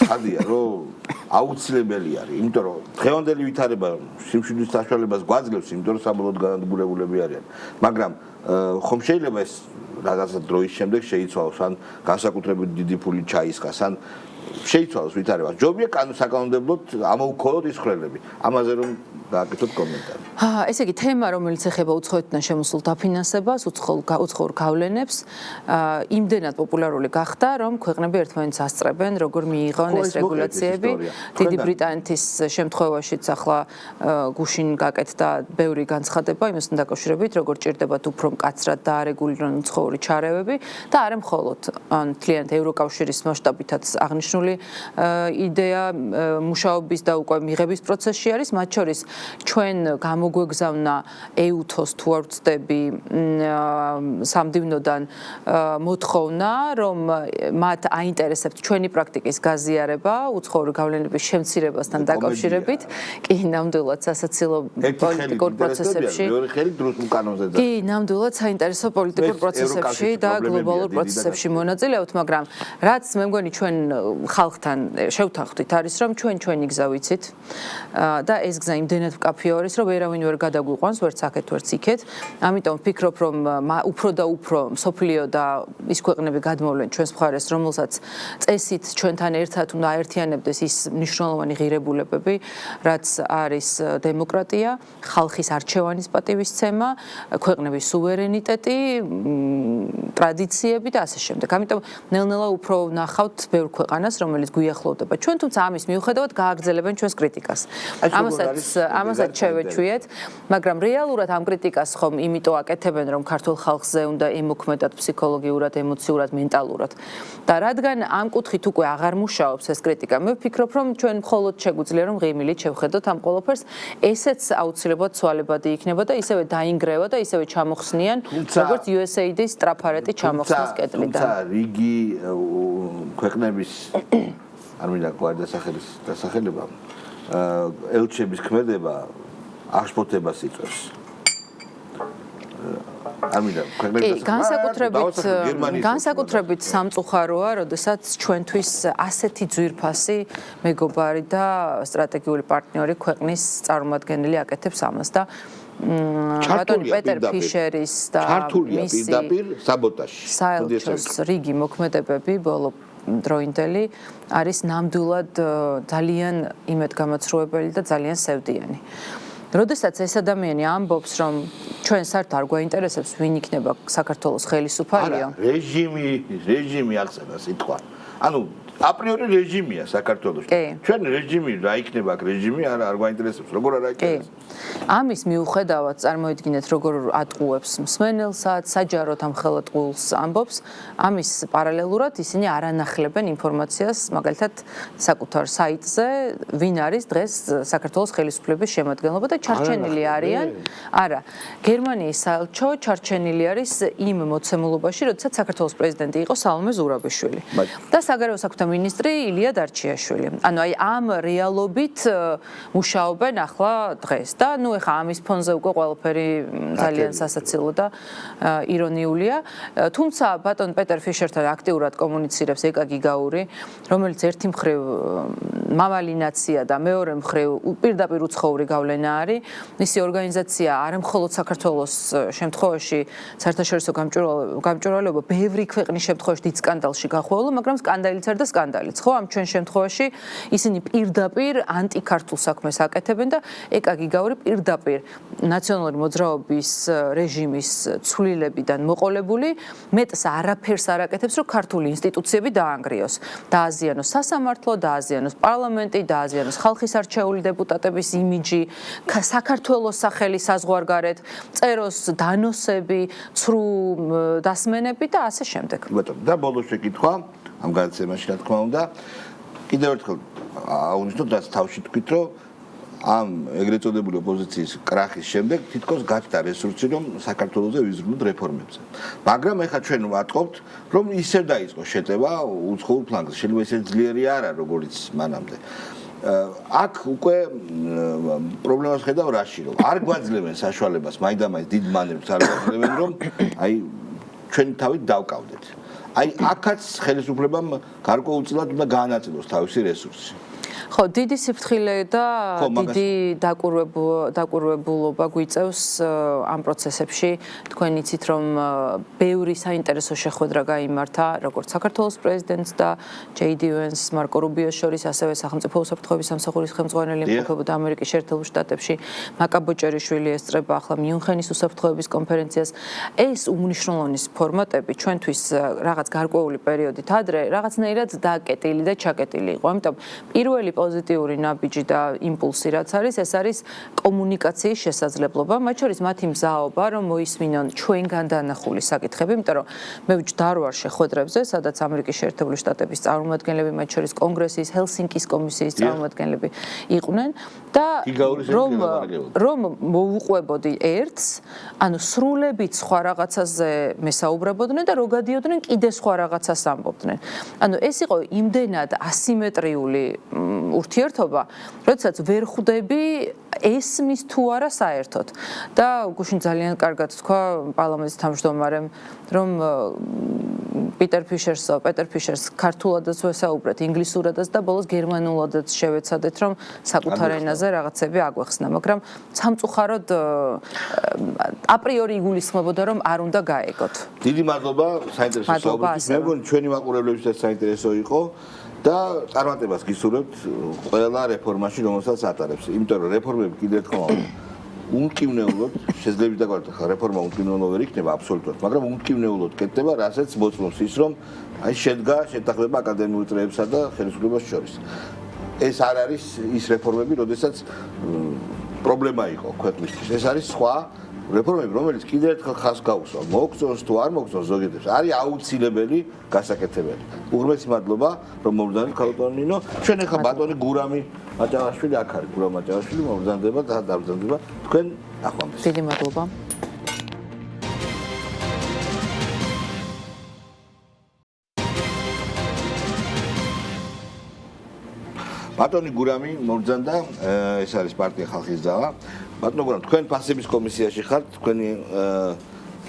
ხადია რომ აუცილებელი არის, იმიტომ რომ დღევანდელი ვითარება სიმშვიდის საშუალებას გვაძლევს, იმიტომ რომ საბოლოოდ განადგურებულები არიან. მაგრამ ხომ შეიძლება ეს რაღაცა დროის შემდეგ შეიცვალოს, ან განსაკუთრებით დიდი ფული ჩაისხას, ან შეიცვალოს ვითარება. ჯობია საკანონმდებლოდ ამოუქოლოთ ის ხრელები. ამაზე რომ გააკეთოთ კომენტარი. ესე იგი თემა, რომელიც ეხება უცხოეთიდან შემოსულ დაფინანსებას, უცხოურ გავლენებს, იმდენად პოპულარული გახდა, რომ ქვეყნები ერთმანეთს ასწრებენ, როგორ მიიღონ ეს რეგულაციები. დიდი ბრიტანეთის შემთხვევაშიც ახლა გუშინ გაკეთდა ბევრი განცხადება იმასთან დაკავშირებით, როგორ ჭირდებათ უფრო მკაცრად დაარეგულირონ უცხოური ჩარევები და არა მხოლოდ მთლიანად ევროკავშირის მასშტაბითაც აღნიშნული იდეა მუშაობის და უკვე მიღების პროცესში არის, მათ შორის ჩვენ გამოგვეგზავნა EUTHOS თუ არ ვწდები სამდივნოდან მოთხოვნა, რომ მათ აინტერესებთ ჩვენი პრაქტიკის გაზიარება უცხოური გავლენების შემცირებასთან დაკავშირებით. კი, ნამდვილად სასაცილო პოლიტიკურ პროცესებში. კი, ნამდვილად საინტერესო პოლიტიკურ პროცესებში და გლობალურ პროცესებში მონაწილეობთ, მაგრამ რაც მე მგონი ჩვენ ხალხთან შევთანხმდით არის, რომ ჩვენი გზა ვიცით და ეს გზა იმდენად მკაფიო არის, რომ ვერავინ ვერ გადაგვიყვანს, ვერც აქეთ, ვერც იქეთ. ამიტომ ვფიქრობ, რომ უფრო და უფრო მსოფლიო და ის ქვეყნები გადმოვლენ ჩვენს მხარეს, რომელსაც წესით ჩვენთან ერთად უნდა აერთიანებდეს ის მნიშვნელოვანი ღირებულებები, რაც არის დემოკრატია, ხალხის არჩევანის პატივისცემა, ქვეყნების სუვერენიტეტი, ტრადიციები და ასე შემდეგ. ამიტომ ნელ-ნელა უფრო ვნახავთ ბევრ ქვეყანას, რომელიც გვიახლოვდება ჩვენ, თუმცა ამის მიუხედავად გააგრძელებენ ჩვენს კრიტიკას. ამასაც შევეჩვიეთ, მაგრამ რეალურად ამ კრიტიკას ხომ იმიტომ აკეთებენ, რომ ქართულ ხალხზე უნდა ემოქმედათ ფსიქოლოგიურად, ემოციურად, მენტალურად. და რადგან ამ კუთხით უკვე აღარ მუშაობს ეს კრიტიკა, მე ვფიქრობ, რომ ჩვენ მხოლოდ შეგვიძლია რომ ღიმილით შევხედოთ ამ ყველაფერს, ესეც აუცილებლად ცვალებადი იქნება და ისევე დაინგრევა და ისევე ჩამოხსნიან, როგორც USAID-ის სტრაფარეტი ჩამოხსნეს კედლიდან. თუმცა რიგი ქვეყნების არ მინდა გვარდასახელის დასახელება ელჩების ქმედება აღშფოთებას იწვევს. განსაკუთრებით სამწუხაროა, როდესაც ჩვენთვის ასეთი ძვირფასი მეგობარი და სტრატეგიული პარტნიორი ქვეყნის წარმომადგენელი აკეთებს ამას და ბატონი პეტერ ფიშერის და მისი საელჩოს რიგი მოქმედებები ბოლო დროინდელი არის ნამდვილად ძალიან იმედგამოწვევებელი და ძალიან სევდიანი. როდესაც ეს ადამიანი ამბობს, რომ ჩვენ საერთოდ არ გვაინტერესებს, ვინ იქნება საქართველოს ხელისუფალია. რეჟიმი ახსენა სიტყვა. ანუ აპრიორი რეჟიმია საქართველოში. ჩვენ რეჟიმი რა იქნება აქ რეჟიმი არ გვაინტერესებს, როგორ არ აინტერესებს. ამის მიუხედავად წარმოიდგინეთ, როგორ ატყუებს მსმენელსაც, საჯაროდ ამხელად ყულს ამბობს, ამის პარალელურად ისინი არ ანახლებენ ინფორმაციას, მაგალითად, საკუთარ საიტზე, ვინ არის დღეს საქართველოს ხელისუფლების შემადგენლობა და ჩარჩენილი არიან. არა, გერმანიის საელჩო ჩარჩენილი არის იმ მოცემულობაში, როდესაც საქართველოს პრეზიდენტი იყო სალომე ზურაბიშვილი და საგარეო საქმეთა მინისტრი ილია დარჩიაშვილი. ანუ აი ამ რეალობით მუშაობენ ახლა დღეს და ნუ ეხა ამის ფონზე უკვე ყველაფერი ძალიან სასაცილო და ირონიულია. თუმცა ბატონ პეტერ ფიშერთან აქტიურად კომუნიცირებს ეკა გიგაური, რომელიც ერთი მხრივ მამალი ნაცია და მეორე მხრივ პირდაპირ უცხოური გავლენა არის. მისი ორგანიზაცია არა მხოლოდ საქართველოს შემთხვევაში საერთაშორისო გამჭვირვალეობა ბევრი ქვეყნის შემთხვევაში დიდ სკანდალში გახვეულა, მაგრამ სკანდალიც არ და სკანდალიც, ხო? ამ ჩვენ შემთხვევაში ისინი პირდაპირ ანტიქართულ საქმეს აკეთებენ და ეკა გიგაური პირდაპირ ნაციონალური მოძრაობის რეჟიმის ცვლილებიდან მოყოლებული მეტს არაფერს არ აკეთებს, რომ ქართული ინსტიტუციები დაანგრიოს. დააზიანოს სასამართლო, დააზიანოს პარლამენტი, დააზიანოს ხალხის არჩეული დეპუტატების იმიჯი, საქართველოს სახელი საზღვარგარეთ, წეროს დანოსები, ცრუ დასმენები და ასე შემდეგ. და ბოლოს შეკითხვა ამ განაცემაში რა თქმა უნდა კიდევ ერთხელ აუნიშნოთ რაც თავში თქვით რომ ამ ეგრეთ წოდებული ოპოზიციის კრახის შემდეგ თითქოს გაჩნდა რესურსი რომ საქართველოზე ვიზრუნოთ რეფორმებზე მაგრამ ეხლა ჩვენ ვატყობთ რომ ისევ დაიწყო შეტევა უცხოურ ფლანგზე შეიძლება ესე ძლიერი არა როგორც მანამდე აქ უკვე პრობლემას ხედავ რაში რომ არ გვაძლევენ საშუალებას მაინდამაინც დიდ მანევრს არ გვაძლევენ რომ აი ჩვენი თავით დავკავდეთ აი აქაც ხელისუფლებამ გარკვეულწილად უნდა გაანაწილოს თავისი რესურსი. ხო, დიდი სიფრთხილე და დიდი დაკვირვებულობა გვიწევს ამ პროცესებში. თქვენ იცით, რომ ბევრი საინტერესო შეხვედრა გაიმართა, როგორც საქართველოს პრეზიდენტს და JD Vance, მარკო რუბიოს შორის, ასევე სახელმწიფო უსაფრთხოების სამსახურის ხელმძღვანელი იმყოფებოდა ამერიკის შეერთებულ შტატებში. მაკა ბოჭერიშვილი ესწრება ახლა მიუნხენის უსაფრთხოების კონფერენციას. ეს უმნიშვნელოვანესი ფორმატები ჩვენთვის რაღაც გარკვეული პერიოდით ადრე რაღაცნაირად დაკეტილი და ჩაკეტილი იყო. ამიტომ პირველი პოზიტიური ნაბიჯი და იმპულსი რაც არის, ეს არის კომუნიკაციის შესაძლებლობა, მათ შორის მათი მზაობა, რომ მოისმინონ ჩვენგან დანახული საკითხები, იმიტომ რომ მე ვჯდარვარ შეხვედრებზე, სადაც ამერიკის შეერთებული შტატების წარმომადგენლები, მათ შორის კონგრესის, ჰელსინკის კომისიის წარმომადგენლები იყვნენ და რომ მოუყვებოდი ერთს, ანუ სრულებით სხვა რაღაცაზე მესაუბრებოდნენ და რო გადიოდნენ კიდე სხვა რაღაცას ამბობდნენ. ანუ ეს იყო იმდენად ასიმეტრიული ურთიერთობა, როდესაც ვერ ხვდები ესმის თუ არა საერთოდ. და გუშინ ძალიან კარგად თქვა პარლამენტის თავმჯდომარემ, რომ პეტერ ფიშერს ქართულადაც ვესაუბრეთ, ინგლისურადაც და ბოლოს გერმანულადაც შევეცადეთ, რომ საკუთარ ენაზე რაღაცები აგვეხსნა, მაგრამ სამწუხაროდ აპრიორი იგულისხმებოდა, რომ არ უნდა გაეგოთ. დიდი მადლობა საინტერესო საუბრისთვის. მე მგონი ჩვენი მაყურებლებისთვის საინტერესო იყო. და წარმატებას გისურვებთ ყველა რეფორმაში, რომელსაც ატარებს. იმიტომ რომ რეფორმები კიდევ ერთხელ უმკივნეულოდ შეიძლება დაგварდოთ, ხა რეფორმა უმკივნეულო ვერ იქნება აბსოლუტურად, მაგრამ უმკივნეულოდ კეთდება, რასაც მოწმობს ის, რომ აი შედგა შეთანხმება აკადემიურ წრეებსა და ხელისუფლებას შორის. ეს არ არის ის რეფორმები, როდესაც პრობლემა იყო ქვეყნისთვის. ეს არის სხვა რეფორმები, რომელიც კიდევ ერთხელ ხას გაუსვა, მოგწონს თუ არ მოგწონს ზოგიერთს, არის აუცილებელი გასაკეთებელი. უღრმესი მადლობა, რომ მოვბრძანეთ ქალბატონო ნინო. ჩვენ ახლა ბატონი გურამი მაჭავაშვილი აქ არის, გურამ მაჭავაშვილი მოვბრძანდება და დაბრძანდება თქვენ ნახვამდის. დიდი მადლობა. ბატონი გურამი მოვბრძანდა, ეს არის პარტია ხალხის ძალა. ბატონო გურამ, თქვენ ფასების კომისიაში ხართ,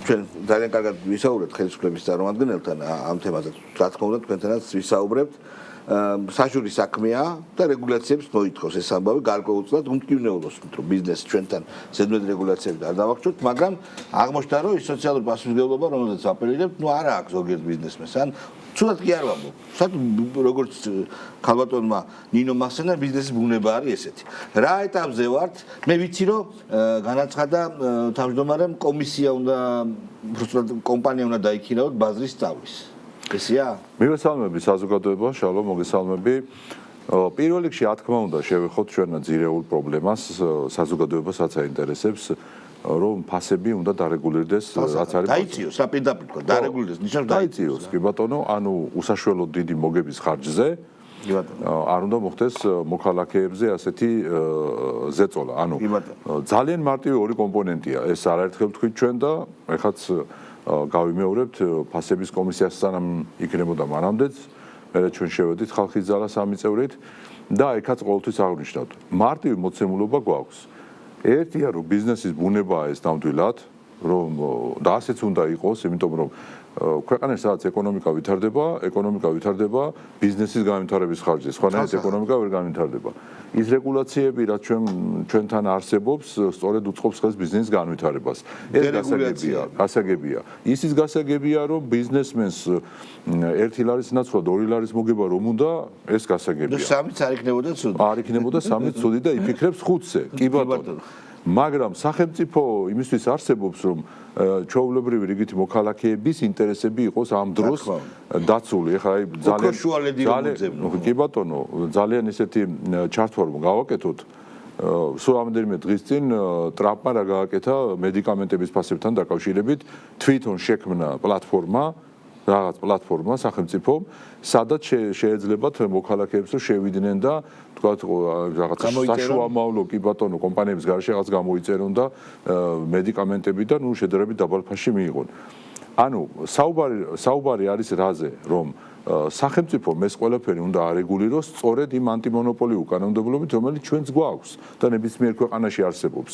ჩვენ ძალიან კარგად ვისაუბრებთ ხელისუფლების წარმომადგენელთან ამ თემაზე. რა თქმა უნდა, თქვენთანაც ვისაუბრებთ. საშურის საქმეა და რეგულაციებს მოითხოვს ეს ამბავი გარკვეულწილად უმტკივნეულობს, რომ ბიზნესი ჩვენთან ზედმეტ რეგულაციები არ დავახშოთ, მაგრამ აღმოჩნდა, რომ ის სოციალური პასუხისმგებლობა, რომელზეც ვაპარაკებთ, არ აქვს ზოგიერთ ბიზნესმენს. ან ცუდად კი არ ვამბობ. როგორც ქალბატონმა ნინო მახსენა ბიზნესის ბუნება არის ესეთი. რა ეტაპზე ვართ? მე ვიცი, რომ განაცხადა თავმჯდომარემ კომისია უნდა კომპანია უნდა დაიქირავოთ ბაზრის სწავლის. ესეა? მოგესალმები საზოგადოება, შალო, მოგესალმები. პირველ რიგში, რა თქმა უნდა, შევეხოთ ჩვენ ძირეულ პრობლემას, საზოგადოებასაც აინტერესებს, რომ ფასები უნდა დარეგულირდეს, რაც არის. დაიციოს, რა პირდაპირ თქვა, დარეგულირდეს, ნიშნავს დაიციოს, კი ბატონო, ანუ უსაშველოდ დიდი მოგების ხარჯზე არ უნდა მოხდეს მოქალაქეებზე ასეთი ზეწოლა. ანუ ძალიან მარტივი ორი კომპონენტია. ეს არაერთხელ ვთქვით ჩვენ და ეხაც გავიმეორებთ ფასების კომისიას სანამ იქნებოდა მანამდეც, მერე ჩვენ შევედით ხალხის ძალა 3 წევრით და ეხაც ყოველთვის აღნიშნავთ. მარტივი მოცემულობა გვაქვს. ერთია რომ ბიზნესის ბუნებაა ეს ნამდვილად, რომ და ასეც უნდა იყოს, იმიტომ რომ ქვეყანაში სადაც ეკონომიკა ვითარდება, ბიზნესის განვითარების ხარჯზე, სხვანაირად ეკონომიკა ვერ განვითარდება. ის რეგულაციები, რაც ჩვენთან არსებობს, სწორედ უწყობს ხელს ბიზნესის განვითარებას. ეს გასაგებია. ისიც გასაგებია, რომ ბიზნესმენს 1 ლარის ნაცვლად 2 ლარის მოგება რომ უნდა, ეს გასაგებია. და 3-ც არ იქნებოდა ცუდი. არ იქნებოდა 3-ც ცუდი და იფიქრებს 5-ზე. კი ბატონო. მაგრამ სახელმწიფო იმისთვის არსებობს, რომ ჩვეულებრივი რიგითი მოქალაქეების ინტერესები იყოს ამ დროს დაცული. ეხლა აი კი ბატონო, ძალიან ესეთი ჩართვა გავაკეთოთ. სულ ამდენიმე დღის წინ ტრამპმა რა გააკეთა მედიკამენტების ფასებთან დაკავშირებით, თვითონ შექმნა რაღაც პლატფორმა სახელმწიფო, სადაც შეეძლებათ მოქალაქეებს რომ შევიდნენ და თქვათ რაღაც საშუალო კი ბატონო კომპანიების გარშე რაღაც გამოიწერონ და მედიკამენტები და ნუ შედარებით დაბალ ფასში მიიღონ. ანუ საუბარი არის რაზე, რომ სახელმწიფომ ეს ყველაფერი უნდა არეგულიროს სწორედ იმ ანტიმონოპოლიურ კანონმდებლობით, რომელიც ჩვენც გვაქვს და ნებისმიერ ქვეყანაში არსებობს.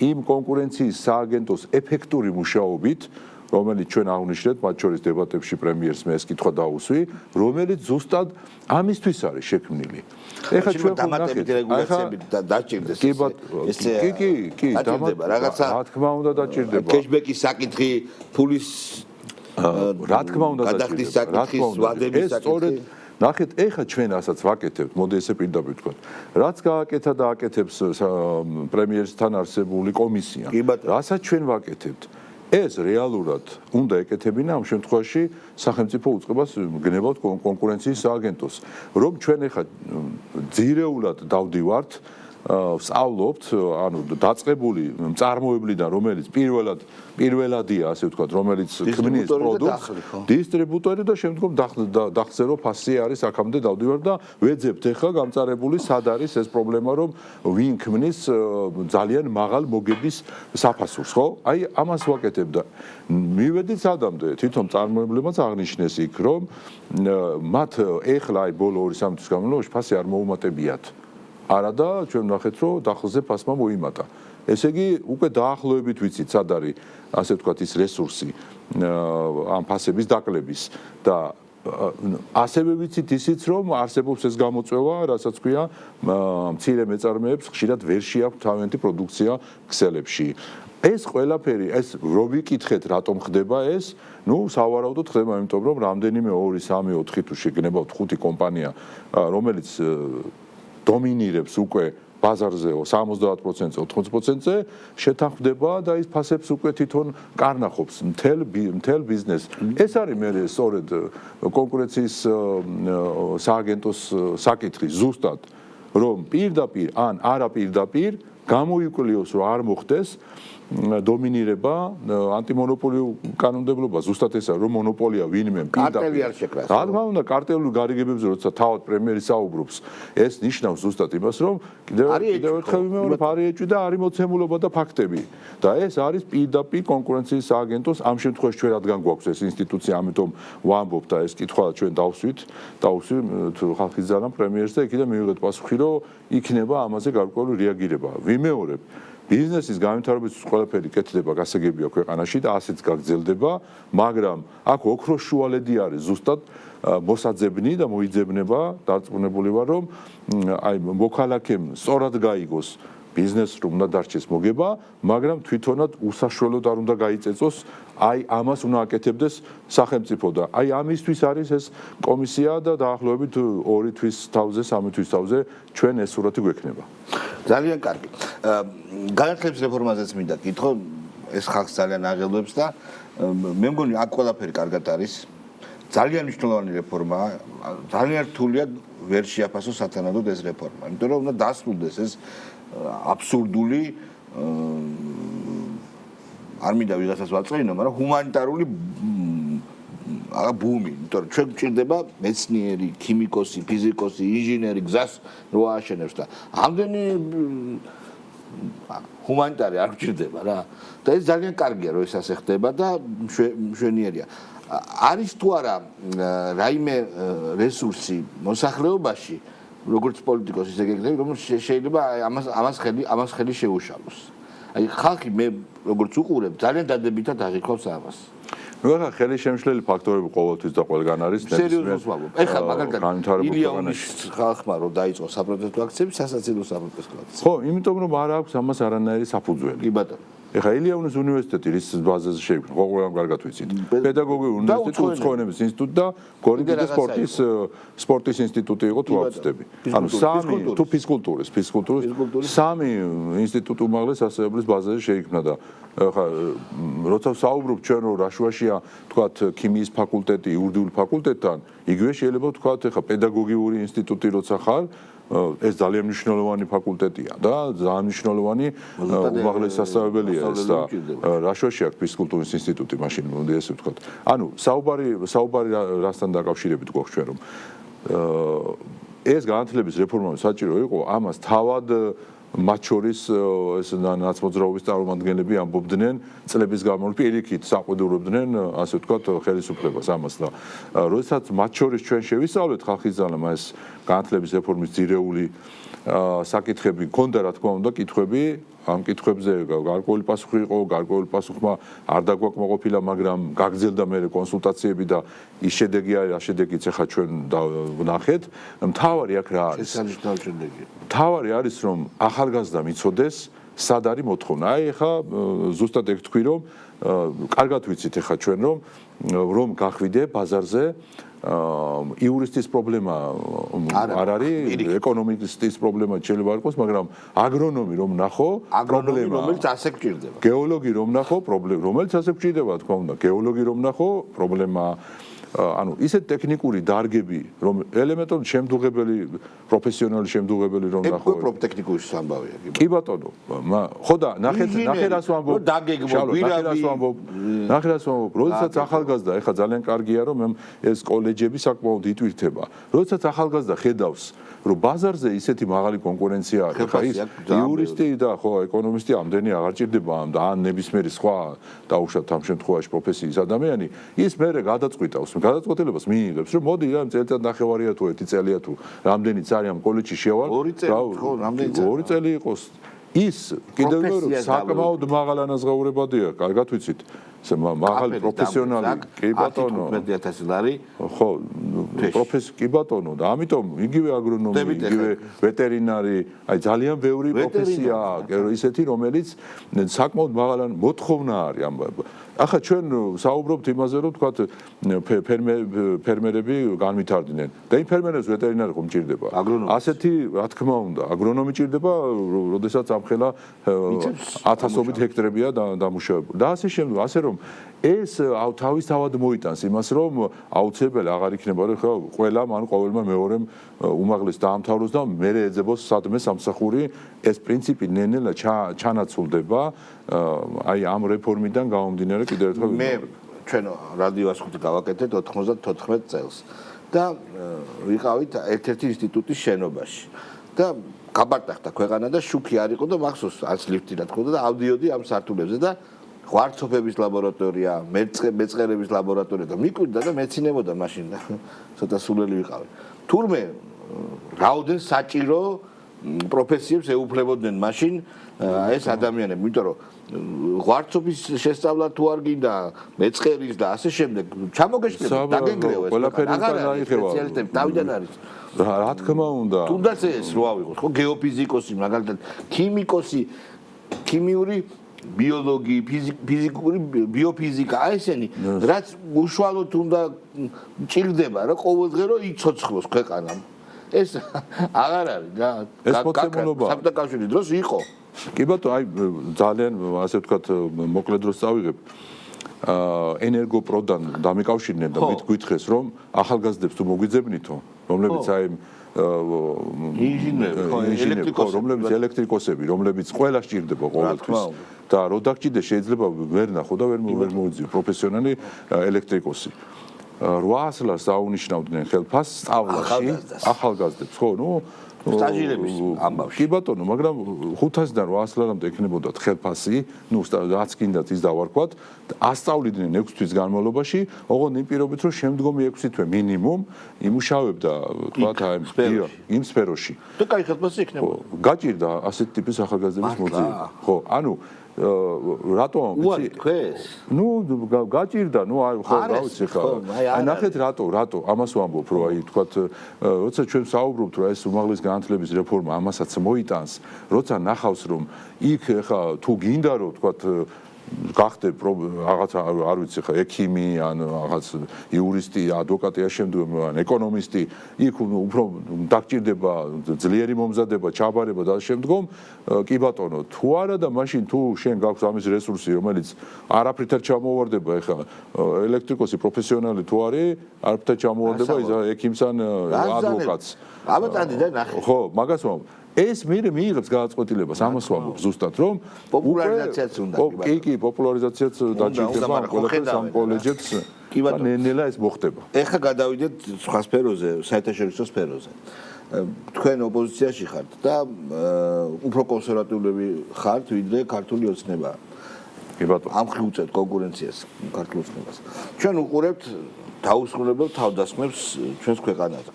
იმ კონკურენციის სააგენტოს ეფექტური მუშაობით, რომელიც ჩვენ აღვნიშნეთ, მათ შორის დებატებში პრემიერს მე ეს კითხვა დაუსვი, რომელიც ზუსტად ამისთვის არის შექმნილი. ეხლა ჩვენ დამატებით რეგულაციები დაჭირდეს. კი, დაჭირდება რაღაცა. რა თქმა უნდა დაჭირდება. კეშბეკის საკითხი, ფულის რა თქმა უნდა გადახდის საკითხის ვადების საკითხი. ნახეთ, ეხლა ჩვენ ასაც ვაკეთებთ, მოდი ესე პირდაპირ ვთქვათ. რაც გააკეთა და აკეთებს პრემიერთან არსებული კომისია. რასაც ჩვენ ვაკეთებთ. ეს რეალურად უნდა ეკეთებინა ამ შემთხვევაში სახელმწიფო უწყებას გნებავთ კონკურენციის სააგენტოს. რომ ჩვენ ეხლა ძირეულად დავდივართ, ვსწავლობთ, ანუ დაწყებული მწარმოებლიდან, რომელიც პირველადია, ასე ვთქვათ, რომელიც ქმნის პროდუქტს, დისტრიბუტორი და შემდგომ დახზერო ფასი არის აქამდე დავდივართ და ვეძებთ ეხლა გამწარებული სად არის ეს პრობლემა, რომ ვინ ქმნის ძალიან მაღალ მოგების საფასურს, ხო? აი ამას ვაკეთებ და მივედით სადამდე თვითონ მწარმოებლებმაც აღნიშნეს იქ, რომ მათ ეხლა აი ბოლო 2-3 თვის განმავლობაში ფასი არ მოუმატებიათ. არა და ჩვენ ვნახეთ, რომ დახზე ფასმა მოიმატა. ესე იგი, უკვე დაახლოებით ვიცით, სად არის, ასე ვთქვათ, ის რესურსი ამ ფასების დაკლების და ასევე ვიცით ისიც, რომ არსებობს ეს გამოწვევა, რასაც ქვია, მცირე მეწარმეებს ხშირად ვერ შეაქვთ თავიანთი პროდუქცია ქსელებში. ეს ყველაფერი, ეს რო ვიკითხეთ, რატომ ხდება ეს? ნუ სავარაუდოდ ხდება, იმიტომ რომ რამდენიმე 2, 3, 4 თუ შეგნებავთ 5 კომპანია, რომელიც დომინირებს უკვე ბაზარზე 70%-ზე, 80%-ზე შეთანხმდება და ის ფასებს უკვე თვითონ კარნახობს მთელ ბიზნესს. ეს არის მე სწორედ კონკურენციის სააგენტოს საკითხი ზუსტად, რომ პირდაპირ ან არაპირდაპირ გამოიკვლიოს, რომ არ მოხდეს დომინირება ანტიმონოპოლიურ კანონმდებლობა ზუსტად ესაა, რომ მონოპოლია ვინმე კარტელი არ შეკრას. რა თქმა უნდა, კარტელურ გარიგებებზე როცა თავად პრემიერი საუბრობს, ეს ნიშნავს ზუსტად იმას, რომ კიდევ ერთხელ ვიმეორებ, არის ეჭვი და არის მოცემულობა და ფაქტები. და ეს არის პირდაპირ კონკურენციის სააგენტოს, ამ შემთხვევაში ჩვენ რადგან გვაქვს ეს ინსტიტუცია, ამიტომ ვამბობ და ეს კითხვა ჩვენ დავსვით ხალხის ძალამ პრემიერს და იქიდან მივიღეთ პასუხი, რომ იქნება ამაზე გარკვეული რეაგირება. ვიმეორებ ბიზნესის განვითარების ყველაფერი კეთდება, გასაგებია ქვეყანაში და ასეც გაგრძელდება, მაგრამ აქ ოქროს შუალედი არის ზუსტად მოსაძებნი და მოიძებნება, დარწმუნებული ვარ, რომ აი მოქალაქემ სწორად გაიგოს ბიზნესს რომ უნდა დარჩეს მოგება, მაგრამ თვითონად უსაშველოდ არ უნდა გაიწეწოს, აი ამას უნდა აკეთებდეს სახელმწიფო და აი ამისთვის არის ეს კომისია და დაახლოებით 2 თვის თავზე, 3 თვის თავზე ჩვენ ეს სურათი გვექნება. ძალიან კარგი. განათლების რეფორმაზეც მინდა კითხო, ეს ხალხს ძალიან აღელვებს და მე მგონი აქ ყველაფერი კარგად არის. ძალიან მნიშვნელოვანი რეფორმაა, ძალიან რთულია ვერ შეაფასოს სათანადოდ ეს რეფორმა, იმიტომ რომ უნდა დასრულდეს ეს აბსურდული არ მინდა ვიღაცას ვაწყინო, მაგრამ ჰუმანიტარული ბუმი, იმიტომ რომ ჩვენ გვჭირდება მეცნიერი, ქიმიკოსი, ფიზიკოსი, ინჟინერი გზას რო ააშენებს და ამდენი ჰუმანიტარი არ გვჭირდება რა. და ეს ძალიან კარგია რომ ეს ასე ხდება და მშვენიერია. არის თუ არა რაიმე რესურსი მოსახლეობაში, როგორც პოლიტიკოსი ისე გეკითხები, რომ შეიძლება ამას ხელი შეუშალოს. აი ხალხი მე როგორც უყურებ, ძალიან დადებითად აღიქვავს ამას. ნუ ახლა ხელი შემშლელი ფაქტორები ყოველთვის და ყველგან არის. სერიოზულად ვამბობ. ეხლა მაგალითად ილიანის ხალხმა რო დაიწყო საპროტესტო აქციები, სასაცილო საპროტესტო აქციები. ხო, იმიტომ რომ არ აქვს ამას არანაირი საფუძველი. კი ბატონო. ეხლა ილიანის უნივერსიტეტი რის ბაზაზე შეიქმნა, ხო ყველამ კარგად ვიცით. პედაგოგიური უნივერსიტეტი, უცხოენების ინსტიტუტი და გორიგი სპორტის ინსტიტუტი იყო თუ არ ვცდები. ანუ სამი თუ ფიზკულტურის, სამი ინსტიტუტი უმაღლეს ასეულის ბაზაზე შეიქმნა და ეხლა როცა საუბრობ ჩვენ რომ რაშუაშია თქვათ ქიმიის ფაკულტეტი, იურიდიული ფაკულტეტთან, იგივე შეიძლება ვთქვათ ეხლა პედაგოგიური ინსტიტუტი როცა ხარ ეს ძალიან მნიშვნელოვანი ფაკულტეტია და ძალიან მნიშვნელოვანი უმაღლესი სასწავლებელია ეს და რაშუაში აქვს ფიზკულტურის ინსტიტუტი მაშინ მოდი ესე ვთქვათ. ანუ საუბარი რასთან დაკავშირებით გვაქვს ჩვენ რომ ეს განათლების რეფორმა საჭირო იყო ამას თავად მათ შორის ეს ნაცმოძრაობის წარმომადგენლები ამბობდნენ წლების განმავლობაში პირიქით საყვედურობდნენ ასე ვთქვათ ხელისუფლებას ამას და როდესაც მათ შორის ჩვენ შევისწავლეთ ხალხის ძალამ ეს განათლების რეფორმის ძირეული საკითხები ქონდა რა თქმა უნდა კითხვები ამ კითხვებზე გარკვეული პასუხი იყო გარკვეული პასუხმა არ დაგვაკმაყოფილა მაგრამ გაგრძელდა მე კონსულტაციები და ის შედეგი არის რა შედეგიც ახლა ჩვენ ვნახეთ მთავარი აქ რა არის მთავარი არის რომ ახალგაზრდა მიცოდეს სად არის მოთხოვნა აი ახლა ზუსტად ეგ თქვი რომ კარგად ვიცით ახლა ჩვენ რომ გახვიდე ბაზარზე იურისტის პრობლემა არ არის, ეკონომიკის პრობლემა შეიძლება არ იყოს, მაგრამ აგრონომი რომ ნახო, პრობლემა, რომელიც ასე გჭირდება. გეოლოგი რომ ნახო, პრობლემა, რომელიც ასე გჭირდება, თქმა უნდა, გეოლოგი რომ ნახო, პრობლემა ანუ ისეთ ტექნიკური დარგები, რომ ელემენტარული შემდგებელი, პროფესიონალი შემდგებელი რომ ნახო. ეგ პროფტექნიკური სამბავია. კი ბატონო, ხო და ნახე რას ვამბობ. ნახე რას ვამბობ. როდესაც ახალგაზრდა, ეხლა ძალიან კარგია რომ ეს კოლეჯები საკმაოდ იტვირთება. როდესაც ახალგაზრდა ხედავს, რომ ბაზარზე ისეთი მაღალი კონკურენცია არის, ხა ის იურისტი და ხო ეკონომისტი ამდენი აღარ ჭირდება ამ და ან ნებისმიერი სხვა დაუშვათ ამ შემთხვევაში პროფესიის ადამიანი, ის მერე გადაწყვიტავს გადაწყვეტილებას მიიღებს რომ მოდი რა წელიწად ნახევარია თუ 1 წელია თუ რამდენი წარი ამ კოლეჯში შევალ 2 წელი ხო რამდენი წელი 2 წელი იყოს ის კიდევ რომ საკმაოდ მაღალ ანაზღაურებადია კარგად ვიცით მაღალი პროფესიონალი კი ბატონო 15000 ლარი ხო პროფესია კი ბატონო და ამიტომ იგივე აგრონომი იგივე ვეტერინარი აი ძალიან ბევრი პროფესიაა ისეთი რომელიც საკმაოდ მაღალ მოთხოვნა არის ამ ახლა ჩვენ საუბრობთ იმაზე რომ თქვათ ფერმერები განვითარდნენ და იმ ფერმერებს ვეტერინარი ხომ ჭირდება ასეთი რა თქმა უნდა აგრონომი ჭირდება როდესაც ამხელა ათასობით ჰექტარებია დამუშავებული და ასე შემდეგ ასე რომ ეს თავისთავად მოიტანს იმას რომ აუცილებელი აღარ იქნება რომ ხო ყველამ ან ყოველმა მეორემ უმაღლეს დაამთავროს და მერე ეძებოს სადმე სამსახური ეს პრინციპი ნენელა ჩანაცვლდება აი ამ რეფორმიდან გამომდინარე კიდევ ერთხელ მე ჩვენ რადიო ასხუთი გავაკეთეთ 94 წელს და ვიყავით ერთ-ერთი ინსტიტუტის შენობაში და გაბარტახდა ქვეყანა და შუქი არ იყო და მახსოვს არც ლიფტი რა თქმა უნდა და ავდიოდი ამ სართულებზე და ღვარცოფების ლაბორატორია, მეწყერების ლაბორატორია და მიკვირდა და მეცინებოდა მაშინ და ცოტა სულელი ვიყავი. თურმე რაოდენ საჭირო პროფესიებს ეუფლებოდნენ მაშინ ეს ადამიანები, იმიტომ რომ ღვარცობის შესწავლა თუ არ გინდა, მეწყერის და ასე შემდეგ, ჩამოგეშლება, დაგენგრევა ეს. სპეციალისტები თავიდან არის. რა თქმა უნდა. თუნდაც ეს რო ავიღოთ, ხო, გეოფიზიკოსი, მაგალითად, ქიმიკოსი, ქიმიური ბიოლოგი, ფიზიკური ბიოფიზიკა, ესენი, რაც უშუალოდ უნდა ჭირდება რა ყოველდღე რომ იცოცხლოს ქვეყანამ. ეს აღარ არის რა. საბჭოთა კავშირის დროს იყო. კი ბატონო, აი ძალიან ასე ვთქვათ, მოკლე დროს წავიღებ. ენერგოპროდან დამიკავშირდნენ და მით გითხეს რომ ახალგაზრდებს თუ მოგვიძებნითო, რომლებიც აი ინჟინერები, რომლებიც ელექტრიკოსები, რომლებიც ყველა სჭირდება ყოველთვის და რო დაგჭირდეს შეიძლება ვერ ნახო და ვერ მოიძიო პროფესიონალი ელექტრიკოსი. 800 ლარს აუნიშნავდნენ ხელფასს სწავლაში ახალგაზრდებს, ხო, ნუ სტაჟირების ამბავში. კი ბატონო, მაგრამ 500-დან 800 ლარამდე ექნებოდათ ხელფასი, ნუ რაც გინდათ ის დავარქვათ, ასწავლიდნენ 6 თვის განმავლობაში, ოღონდ იმ პირობით რომ შემდგომი 6 თვე მინიმუმ იმუშავებდა, თქვათ აი იმ სფეროში. და კაი ხელფასი ექნებოდა. გაჭირდა ასეთ ტიპის ახალგაზრდების მოძიება. ხო, ანუ რატომ ვიცი თქვენს? ნუ გაჭირდა, ნუ ხო რა ვიცი ხა. აი ნახეთ რატო ამას ვამბობ რომ აი თქვათ როცა ჩვენ საუბრობთ რომ ეს უმაღლესი განათლების რეფორმა ამასაც მოიტანს, როცა ნახავს რომ იქ ხა თუ გინდა რომ თქვათ გახდე რაღაც არ ვიცი ხა ექიმი ან რაღაც იურისტი, ადვოკატი შემდგომ ან ეკონომისტი, იქ უფრო დაგჭირდება ძლიერი მომზადება, ჩაბარება და შემდგომ კი ბატონო, თუ არა და მაშინ თუ შენ გაქვს ამის რესურსი, რომელიც არაფრით არ ჩამოვარდება, ეხა ელექტრიკოსი პროფესიონალი თუ არის, არაფრით ჩამოვარდება ის ექიმს ან ადვოკატს. აბატანდი და ნახე. ხო, მაგას ვამბობ. ეს მიიღებს გადაწყვეტილებას, ამას ვამბობ ზუსტად, რომ პოპულარიზაციაც უნდა. კი, პოპულარიზაციაც დაჭირდება ყველაფერს ამ კოლეჯებს. კი ბატონო, ნელ-ნელა ეს მოხდება. ეხლა გადავიდეთ სხვა სფეროზე, საერთაშორისო სფეროზე. თქვენ ოპოზიციაში ხართ და უფრო კონსერვატიულები ხართ, ვიდრე ქართული ოცნება. კი ბატონო. ამ ხრი უწევთ კონკურენციას ქართულ ოცნებას. ჩვენ უყურებთ დაუსრულებელ თავდასხმებს ჩვენს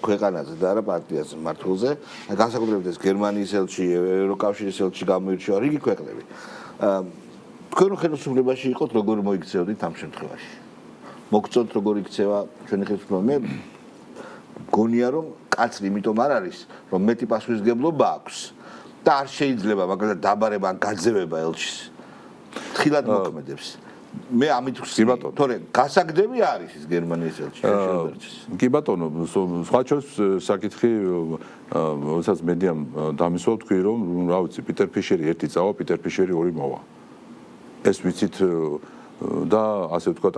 ქვეყანაზე და არა პარტიაზე მართლზე. განსაკუთრებით ეს გერმანიის ელჩი, ევროკავშირის ელჩი გამოირჩევა რიგი ქვეყნები. თქვენ ხელისუფლებაში იყოთ, როგორ მოიქცეოდით ამ შემთხვევაში? მოგწონთ როგორ იქცევა ჩვენი ხელისუფლება? მე გონია რომ კაცრი იმიტომ არ არის, რომ მეტი პასუხისმგებლობა აქვს და არ შეიძლება მაგალითად დაბარება ან გაძევება ელჩის. თხილად მოქმედებს. მე ამით ვსწრებ, თორე გასაგდები არის ის გერმანიის ელჩი შეშერბერჩის. კი ბატონო, სხვა ჩვენს საკითხი, როდესაც მედიამ დამისვა თქვი რომ რა ვიცი, პიტერ ფიშერი ერთი წავა, პიტერ ფიშერი ორი მოვა. ეს ვიცით და ასე ვთქვათ,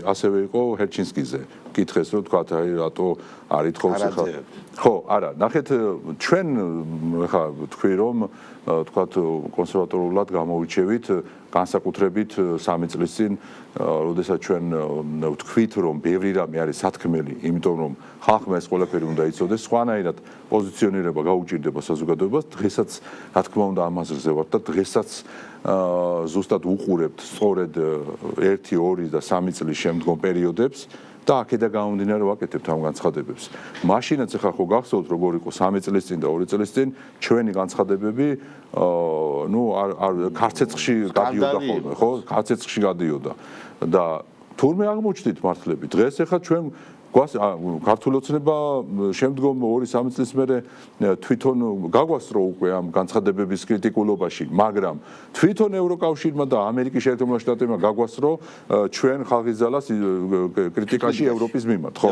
ასევე იყო ჰერჩინსკიზე. კითხეს რომ თქვათ აი რატო არ ითხოვს ხა. ხო, არა, ნახეთ ჩვენ ხა თქვი რომ თქვათ კონსერვატორულად გამოვიჩევით განსაკუთრებით 3 წლის წინ, როდესაც ჩვენ ვთქვით რომ ბევრი რამე არის სათქმელი, იმიტომ რომ ხალხმა ეს ყველაფერი უნდა იცოდეს, სხვანაირად პოზიციონირება გაუჭირდება საზოგადოებას, დღესაც რა თქმა უნდა ამაზრზე ვართ და დღესაც ზუსტად უყურებთ სწორედ 1, 2 და 3 წლის შემდგომ პერიოდებს და აქედა გამომდინარე ვაკეთებთ ამ განცხადებებს. მაშინაც ახლა ხო გახსოვთ როგორ იყო 3 წლის წინ და 2 წლის წინ ჩვენი განცხადებები ნუ არ ქარცეცხლში გადიოდა ხოლმე, ხო? ქარცეცხლში გადიოდა და თურმე აღმოჩნდით მართლები. დღეს ახლა ჩვენ ქართული ოცნება შემდგომ 2-3 წლის მერე თვითონ გაგვასწრო უკვე ამ განცხადებების კრიტიკულობაში, მაგრამ თვითონ ევროკავშირმა და ამერიკის შეერთებული შტატებმა გაგვასწრო ჩვენ ხალხის ძალას კრიტიკაში ევროპის მიმართ, ხო?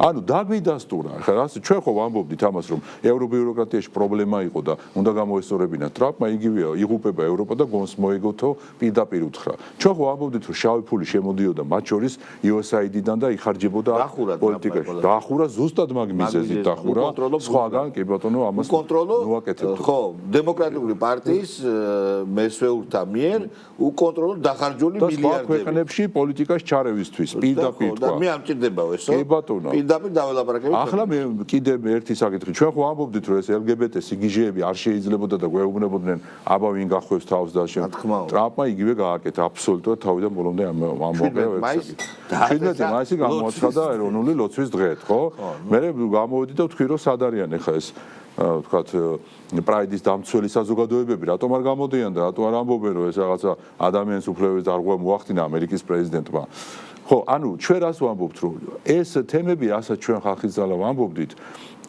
ანუ დაგვიდასტურა. ახლა ჩვენ ხო ვამბობდით ამას, რომ ევრობიუროკრატიაში პრობლემა იყო და უნდა გამოესწორებინათ ტრამპმა, იგივეა, იღუპება ევროპა და გონს მოეგოთო პირდაპირ უთხრა. ჩვენ ხო ვამბობდით, რომ შავი ფული შემოდიოდა მათ შორის USAID-დან და იხარჯებოდა პოლიტიკაში. დაახურა ზუსტად მაგ მიზეზით დაახურა. სხვაგან კი ბატონო ამას მოაკეთებთ. ხო, დემოკრატიული პარტიის მესვეურთა მიერ უკონტროლო დახარჯული მილიარდები. სხვა ქვეყნებში პოლიტიკაში ჩარევისთვის პირდაპირ თქვა. და მე ამჭირდება ესო. კი ბატონო. პირდაპირ დაველაპარაკებით. ახლა მე კიდე ერთი საკითხი. ჩვენ ხო ამბობდით, რომ ეს LGBT სიგიჟეები არ შეიძლებოდა და გვეუბნებოდნენ, აბა ვინ გახევს თავს და შენ. ტრამპმა იგივე გააკეთა აბსოლუტურად თავიდან ბოლომდე ამ მოყევებს. 17 მაისი გამოაცხადა ეროვნული ლოცვის დღედ, ხო? მე გამოვედი და ვთქვი რომ სად არიან ახლა ეს ვთქვათ, პრაიდის დამცველი საზოგადოებები რატომ არ გამოდიან და რატომ არ ამბობენ, რომ ეს რაღაცა ადამიანის უფლებების დარღვევა მოახდინა ამერიკის პრეზიდენტმა. ხო, ანუ ჩვენ რას ვამბობთ, რომ ეს თემები, რასაც ჩვენ ხალხის ძალა ვამბობდით,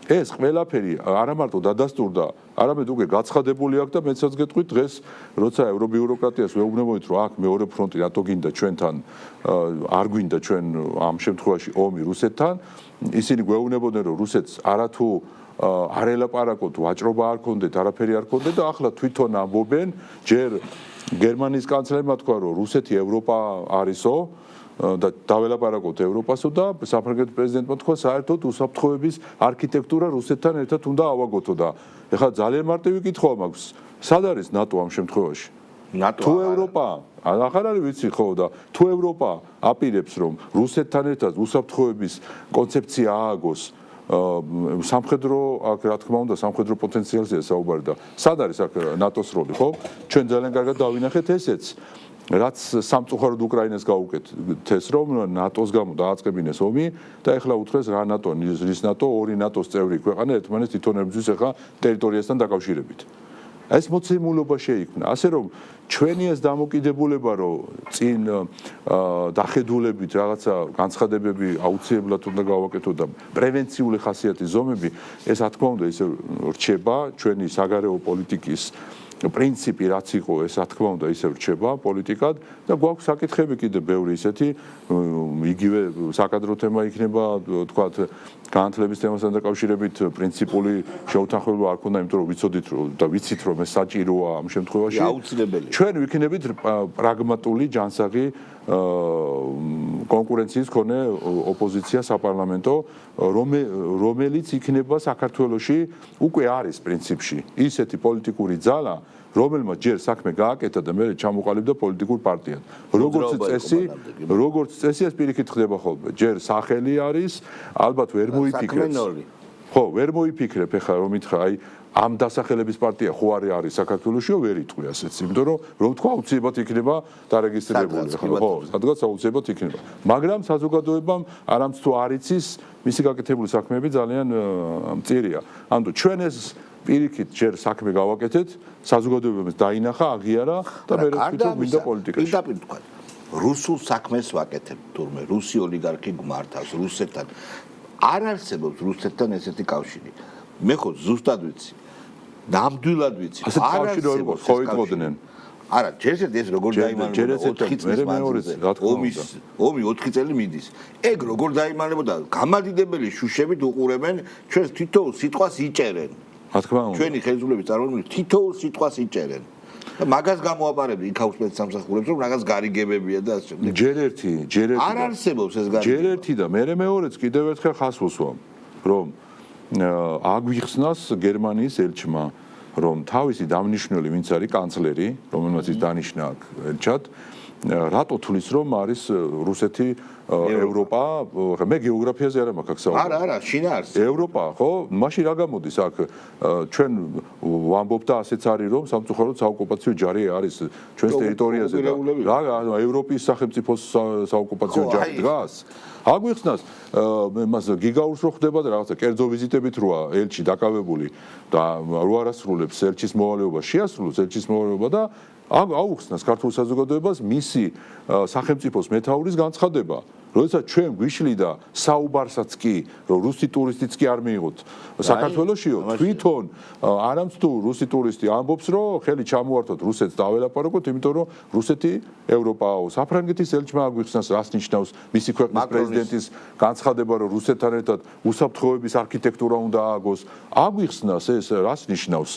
ეს ყველაფერი არა მარტო დადასტურდა, არამედ უკვე გაცხადებული აქვს და მეცაც გეტყვით დღეს, როცა ევრობიუროკრატიას ვეუბნებოდით, რომ აქ მეორე ფრონტი რატო გინდა ჩვენთან, არ გვინდა ჩვენ ამ შემთხვევაში ომი რუსეთთან, ისინი გვეუბნებოდნენ, რომ რუსეთს არათუ არ ელაპარაკოთ, ვაჭრობა არ ქონდეთ, არაფერი არ ქონდეთ და ახლა თვითონ ამბობენ, ჯერ გერმანიის კანცლერმა თქვა, რომ რუსეთი ევროპა არისო და დაველაპარაკოთ ევროპასო და საფრანგეთის პრეზიდენტმა თქვა საერთოდ უსაფრთხოების არქიტექტურა რუსეთთან ერთად უნდა ავაგოთო და ეხლა ძალიან მარტივი კითხვა მაქვს სად არის ნატო ამ შემთხვევაში თუ ევროპა ახლა არის ვიცი ხო და თუ ევროპა აპირებს რომ რუსეთთან ერთად უსაფრთხოების კონცეფცია ააგოს სამხედრო აქ რა თქმა უნდა სამხედრო პოტენციალზეა საუბარი და სად არის აქ ნატოს როლი ხო ჩვენ ძალიან კარგად დავინახეთ ესეც რაც სამწუხაროდ უკრაინას გაუკეთეს რომ ნატოს გამო დააწყებინეს ომი და ეხლა უთხრეს რა ნატო რის ნატო ორი ნატოს წევრი ქვეყანა ერთმანეთს თვითონებისთვის ეხლა ტერიტორიასთან დაკავშირებით ეს მოცემულობა შეიქმნა ასე რომ ჩვენი ეს დამოკიდებულება რომ წინ დახედულებით რაღაცა განცხადებები აუცილებლად უნდა გავაკეთოთ და პრევენციული ხასიათის ზომები ეს რა თქმა უნდა ისე რჩება ჩვენი საგარეო პოლიტიკის პრინციპი რაც იყო ეს რა თქმა უნდა ისე რჩება პოლიტიკად და გვაქვს საკითხები კიდე ბევრი ისეთი იგივე საკადრო თემა იქნება თქვათ განათლების თემასთან დაკავშირებით პრინციპული შეუთანხმება არ ქონდა იმიტომ რომ ვიცოდით რომ და ვიცით რომ ეს საჭიროა ამ შემთხვევაში აუცილებელია ჩვენ ვიქნებით პრაგმატული ჯანსაღი კონკურენციის მქონე ოპოზიცია საპარლამენტო რომელიც იქნება საქართველოში უკვე არის პრინციპში ისეთი პოლიტიკური ძალა რომელმაც ჯერ საქმე გააკეთა და მე ჩამოყალიბდა პოლიტიკურ პარტიად როგორც წესი ეს პირიქით ხდება ხოლმე ჯერ სახელი არის ალბათ ვერ მოიფიქრებს ხო ვერ მოიფიქრებ ეხლა რომ ითხრა აი ამ დასახელების პარტია ხო არის საქართველოშიო ვერ იტყვი ასეც იმიტომ რომ თქვა აუცილებლად იქნება დარეგისტრირებული ხო სადღაც აუცილებლად იქნება მაგრამ საზოგადოებამ არამც თუ არ იცის მისი გაკეთებული საქმეები ძალიან მწირია ანუ ჩვენ ეს პირიქით ჯერ საქმე გავაკეთეთ საზოგადოებამ დაინახა აღიარა და მე თვითონ მინდა პოლიტიკაში პირდაპირ თქვა რუსულ საქმეს ვაკეთებ თურმე რუსი ოლიგარქი გმართავს რუსეთთან არ არსებობს რუსეთთან ესეთი კავშირი მე ხო ზუსტად ვიცი ნამდვილად ვიცი არ არსებობს ხო იტყოდნენ არა ჯერჯერობით ეს როგორ დაიმალება 4 წლის მანძილზე ომი 4 წელი მიდის ეგ როგორ დაიმალებოდა გამადიდებელი შუშებით უყურებენ ჩვენს თითოეულ სიტყვას იჭერენ რა თქმა უნდა ჩვენი ხელისუფლების წარმომადგენლები თითოეულ სიტყვას იჭერენ მაგას გამოაპარებდი იქაუს სპეცსამსახურებს რომ რაღაც გარიგებებია და ასე შემდეგ ჯერ ერთი არ არსებობს ეს გარიგება ჯერ ერთი და მე მეორეც კიდევ ერთხელ ხას ვუსვამ რომ აგვიხსნას გერმანიის ელჩმა რომ თავისი დამნიშნული ვინც არის კანცლერი რომელმაც ის დანიშნა აქ ელჩად რატო თulis რომ არის რუსეთი ევროპა მე გეოგრაფიაზე არ მაქვს საუბარი არა შინაარსი ევროპა ხო მაშინ რა გამოდის აქ ჩვენ ვამბობთ და ასეც არის რომ სამწუხაროდ საოკუპაციო ჯარი არის ჩვენს ტერიტორიაზე და რა ევროპის სახელმწიფოს საოკუპაციო ჯარი დგას აგვიხსნას მას გიგაურს რო ხდება და რაღაცა კერძო ვიზიტებით როა ელჩი დაკავებული და რო არასრულებს ელჩის მოვალეობას შეასრულოს ელჩის მოვალეობა და აუხსნას ქართულ საზოგადოებას მისი სახელმწიფოს მეთაურის განცხადება როდესაც ჩვენ გვიშლი და საუბარსაც კი რომ რუსი ტურისტიც კი არ მიიღოთ საქართველოშიო თვითონ არამც თუ რუსი ტურისტი ამბობს რომ ხელი ჩამოართოთ რუსეთს დაველაპარაკოთ იმიტომ რომ რუსეთი ევროპაო საფრანგეთის ელჩმა აგვიხსნას რას ნიშნავს მისი ქვეყნის პრეზიდენტის განცხადება რომ რუსეთთან ერთად უსაფრთხოების არქიტექტურა უნდა ააგოს აგვიხსნას ეს რას ნიშნავს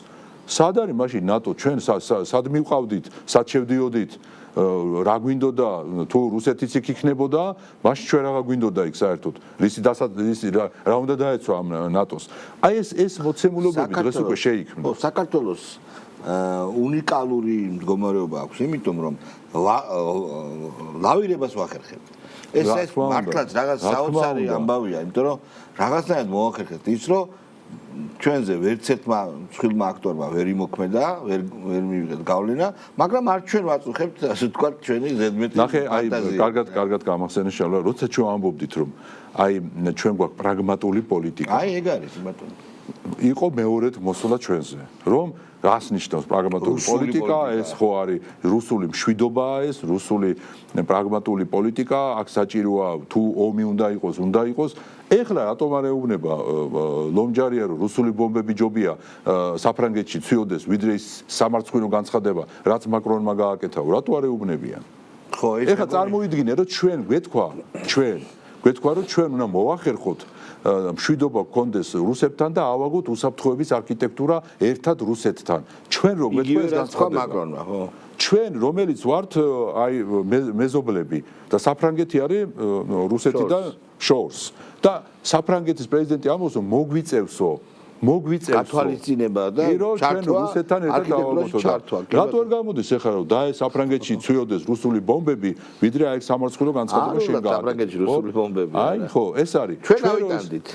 სად არის მაშინ ნატო ჩვენ სად მივყავდით სად შევდიოდით რა გვინდოდა თუ რუსეთიც იქ იქნებოდა მაშინ ჩვენ რა გვინდოდა იქ საერთოდ რისი რა უნდა დაეცვა ამ ნატოს აი ეს მოცემულობები დღეს უკვე შეიქმნა საქართველოს უნიკალური მდგომარეობა აქვს იმიტომ რომ ლავირებას ვახერხებთ ეს მართლაც რაღაც საოცარი ამბავია იმიტომ რომ რაღაცნაირად მოახერხეთ ის რომ ჩვენზე ვერც ერთმა მსხვილმა აქტორმა ვერ იმოქმედა, ვერ მივიღეთ გავლენა, მაგრამ არ ჩვენ ვაწუხებთ, ასე ვთქვათ, ჩვენი ზედმეტი ფანტაზია. ნახე, კარგად გამახსენე შალვა, როცა ჩვენ ამბობდით, რომ აი ჩვენ გვაქვს პრაგმატული პოლიტიკა. აი ეგ არის, ბატონო. იყო მეორედ მოსულა ჩვენზე, რომ რას ნიშნავს პრაგმატული პოლიტიკა, ეს ხო არის რუსული მშვიდობაა ეს, რუსული პრაგმატული პოლიტიკა, აქ საჭიროა თუ ომი უნდა იყოს. ეხლა რატომ არ ეუბნება ლომჯარია რომ რუსული ბომბები ჯობია საფრანგეთში ცვიოდეს, ვიდრე ის სამარცხვინო განცხადება, რაც მაკრონმა გააკეთა, რატო არ ეუბნებიან? ხო, ეხლა წარმოიდგინე რომ ჩვენ გვეთქვა რომ ჩვენ უნდა მოვახერხოთ მშვიდობა გქონდეს რუსებთან და ავაგოთ უსაფრთხოების არქიტექტურა ერთად რუსეთთან. ჩვენ რო გვეთქვა ეს განცხადება. ჩვენ რომელიც ვართ აი მეზობლები და საფრანგეთი არის რუსეთიდან შორს და საფრანგეთის პრეზიდენტი ამბობს რომ მოგვიწევსო გათვალისწინება და ჩართვა რუსეთთან ერთად დავავაგოთ. რატო არ გამოდის ახლა რომ დაე საფრანგეთში ცვიოდეს რუსული ბომბები, ვიდრე აი სამარცხვინო განცხადება შენ გააკეთე. საფრანგეთში რუსული ბომბები. აი ხო, ეს არის. ჩვენ ავიტანდით.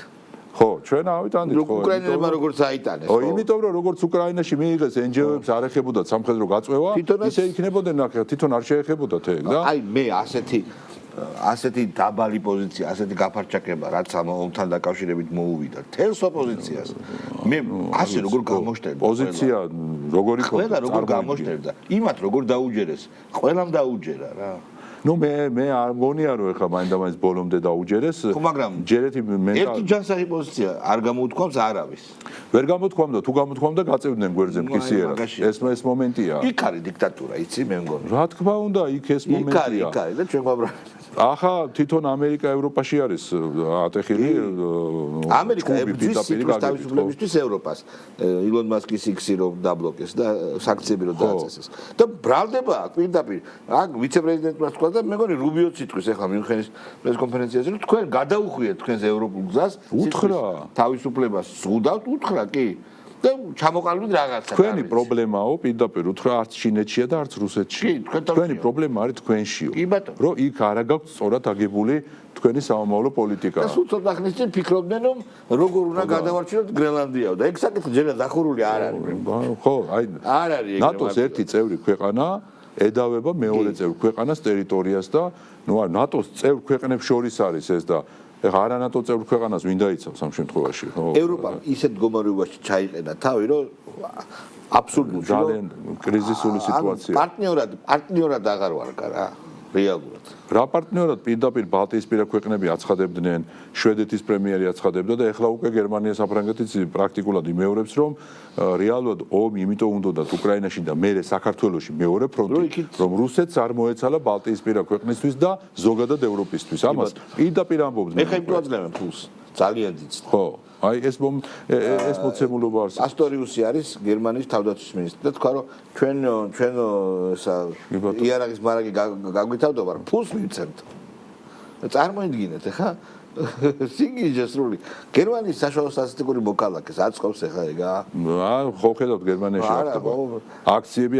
ხო, ჩვენ ავიტანდით ხო. უკრაინელებმა როგორც აიტანეს. ხო, იმიტომ რომ როგორც უკრაინაში მიიღეს NGO-ებს არ ეხებოდათ სამხედრო გაწვევა, ისე იქნებოდნენ ნახე, თვითონ არ შეეხებოდათ ეგ და აი მე ასეთი დაბალი პოზიცია, ასეთი გაფარჩაკება, რაც ამ ომთან დაკავშირებით მოუვიდა თელს ოპოზიციას. მე ასე როგორ გამოშტერდა პოზიცია როგორი ყველა როგორ გამოშტერდა, იმათ როგორ დაუჯერეს, ყველამ დაუჯერა რა. ნუ მე არ მგონია რომ ეხლა მაინდა-მაინც ბოლომდე დაუჯერეს. ხო, მაგრამ ჯერეთი ერთი ჯანსაღი პოზიცია არ გამოუთქვამს არავის. ვერ გამოთქვამდა, თუ გამოთქვამდა გაწევდნენ გვერდზე მკისიერად. ეს მომენტია. იქ არის დიქტატურა, იცი მე მგონი. რა თქმა უნდა, იქ ეს მომენტია. იქ არის და ჩვენ გვაბრა ახლა თვითონ ამერიკა ევროპაში არის ატეხილი ამერიკა ებრძვის თავისუფლებისთვის ევროპას ილონ მასკის იქსი რომ დაბლოკეს და სანქციები რომ დააწესეს და ბრალდება პირდაპირ აქ ვიცე-პრეზიდენტმა თქვა და მე მგონი რუბიოც იტყვის ახლა მიუნხენის პრესკონფერენციაზე რომ თქვენ გადაუხვიეთ თქვენს ევროპულ გზას უთხრა თავისუფლებას ზღუდავთ უთხრა კი და ჩამოყალიბეთ რაღაცა. თქვენი პრობლემაო პირდაპირ უთხრა არც ჩინეთშია და არც რუსეთში. თქვენი პრობლემა არის თქვენშიო. რომ იქ არ აქვს სწორად აგებული თქვენი სამომავლო პოლიტიკა. და სულ ცოტა ხნის წინ ფიქრობდნენ რომ როგორ უნდა გადავარჩინოთ გრენლანდიაო და ეგ საკითხი ჯერ დახურული არ არის. ხო, აი არ არის ეგ. ნატოს ერთი წევრი ქვეყანა ედავება მეორე წევრ ქვეყანას ტერიტორიას და ნუ ნატოს წევრ ქვეყნებს შორის არის ეს და ეხლა არა ნატო წევრ ქვეყანას ვინ დაიცავს ამ შემთხვევაში ხო ევროპა ისეთ მდგომარეობაში ჩაიყენა თავი რომ აბსოლუტურად ძალიან კრიზისული სიტუაცია პარტნიორად აღარ ვარკა რა რეალურად რა პარტნიორად პირდაპირ ბალტიისპირა ქვეყნები აცხადებდნენ შვედეთის პრემიერი აცხადებდა და ეხლა უკვე გერმანია საფრანგეთიც პრაქტიკულად იმეორებს რომ რეალურად ომი იმიტომ უნდათ უკრაინაში და მერე საქართველოში მეორე ფრონტი რომ რუსეთს არ მოეცალა ბალტიისპირა ქვეყნისთვის და ზოგადად ევროპისთვის ამას პირდაპირ ამბობდნენ მე ხა იმპლოდნებენ ფულს ძალიან დიდს ხო აი ეს მოცემულობა არის პასტორიუსი არის გერმანიის თავდაცვის მინისტრი და თქვა რომ ჩვენ ესა იარაღის მარაგი გაგვითავდა მაგრამ ფულს მივცემთ და წარმოიდგინეთ ხა სინგიჟე სრული გერმანიის საშუალო სტატისტიკური მოქალაქეს აწყობს ახლა ეგა ხო ხედავთ გერმანიაში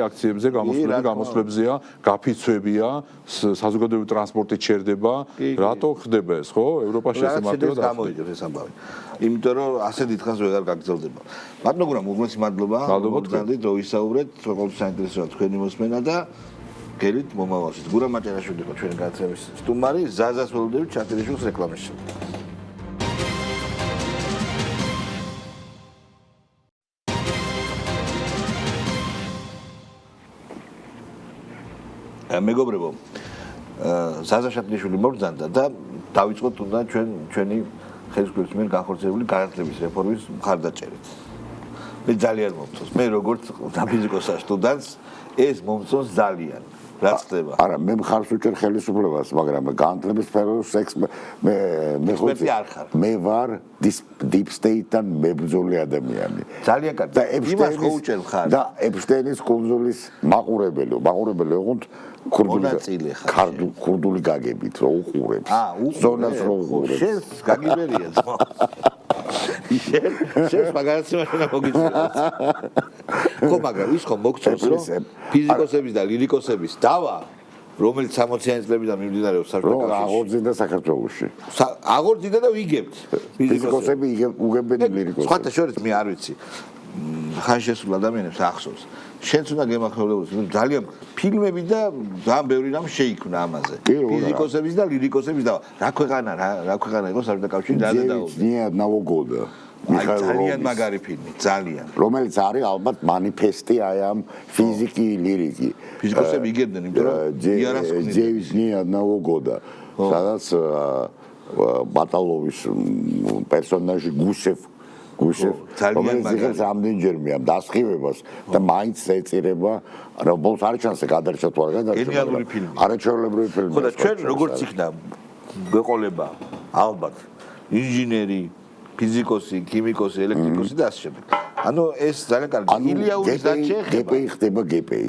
აქციებზე გამოსვლებზეა გაფიცვებია საზოგადოებრივი ტრანსპორტი ჩერდება რატო ხდება ეს ხო ევროპაში ესე მარტივად გამოიძებს ეს ამბავი იმიტომ რომ ასე დიდხანს ვეღარ გაგრძელდება ბატონო გურამ უღმესი მადლობა მოგზაურდით რომ ვისაუბრეთ ყოველთვის საინტერესოა თქვენი მოსმენა და გელით მომავალში გურამ მაჭერაშვილი იყო ჩვენი განცხადების სტუმარი ზაზას ველოდებით ჩატირიშვილს რეკლამაში მეგობრებო ზაზა შატიშვილი მოგზანდა და დავიწყოთ თუნდაც ჩვენი ხელისუფლების მიერ განხორციელებული განათლების რეფორმის მხარდაჭერით მე ძალიან მომწონს მე როგორც დაფიზიკოსა სტუდენტს ეს მომწონს ძალიან რა ხდება არა მე მხარს უჭერ ხელისუფლებას მაგრამ განათლების სფეროს მე ხოთი არ ხარ მე ვარ deep state-თან მებრძოლი ადამიანი ძალიან კარგი და იმას ხო უჭერ მხარ და ეპშტეინის კუნძულის მაყურებელი ოღონდ ქურდული გაგებით რო უყურებს ზონას რო უყურებს შენ გაგიბერია შენ მაგას მაშინა მოგიწევს ხო მაგრამ ის ხო მოგწევს რომ ფიზიკოსების და ლირიკოსების დავა რომელიც 60-იანი წლებიდან მიმდინარეობს საქართველოში აღორძინდა საქართველოში აღორძინდა და ვიგებთ ფიზიკოსები უგებენ ლირიკოსებს სხვათა შორის მე არ ვიცი ხანშესულ ადამიანებს ახსოვს შენც უნდა გემახვილებოდეს ძალიან ფილმები და ძალიან ბევრი რამ შეიქმნა ამაზე ფიზიკოსების და ლირიკოსების და რა ქვეყანა იყო საბჭოთა კავშირი და ნია ნავოგოდა მიხაილ ძალიან მაგარი ფილმი, ძალიან. რომელიც არის ალბათ манифесტი აი ამ ფიზიკი, ლირიკი. ფიზიკოსები იგებდნენ, იმიტომ რომ იარაღს ქმნიდნენ. ძევის ნიადნაო გოდა, სადაც ბატალოვის პერსონაჟი გუშევ ძალიან მაგარი ამდენჯერმე ამ დასხივებას და მაინც ეწირება რომ ბოლოს არ ჩანს გადარჩა თუ არ გადარჩა გენიალური ფილმი. არაჩვეულებრივი ფილმი. ხო და ჩვენ როგორც იქნა გვეყოლება ალბათ ინჟინერი, ფიზიკოსი, ქიმიკოსი, ელექტრიკოსი და ასე შემდეგ. ანუ ეს ძალიან კარგი. ილიაურის რაც შეეხება გპი ხდება გპი.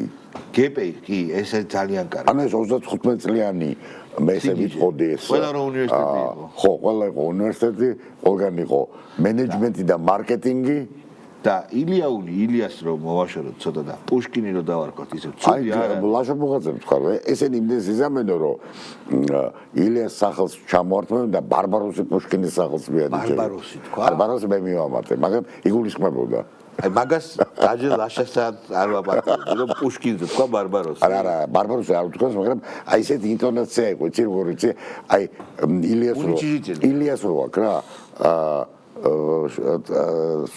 გპი კი, ეს ძალიან კარგი. ანუ ეს 35 წლიანი მესე ვიტყოდი ეს. ყველა რო უნივერსიტეტი იყო. ხო, ყველა იყო უნივერსიტეტი, ყველგან იყო მენეჯმენტი და მარკეტინგი. და ილიას რო მოვაშოროთ ცოტა და პუშკინი რო დავარქოთ ისე ცუდი არა ლაშა მოხაძე თქვა ესენი იმდენს იზამენო რომ ილიას სახელს ჩამოართმევენ და ბარბაროსი პუშკინის სახელს მიადიჭენ ბარბაროსი თქვა ბარბაროსი მე მივამატე მაგრამ იგულისხმებოდა აი მაგას დაჟე ლაშასაც არ ვაპატიო რომ პუშკინზე თქვა ბარბაროსი არა ბარბაროსი არ თქვა მაგრამ აი ესეთი ინტონაცია იყო იცი როგორ იცი აი ილიას რო აქ რა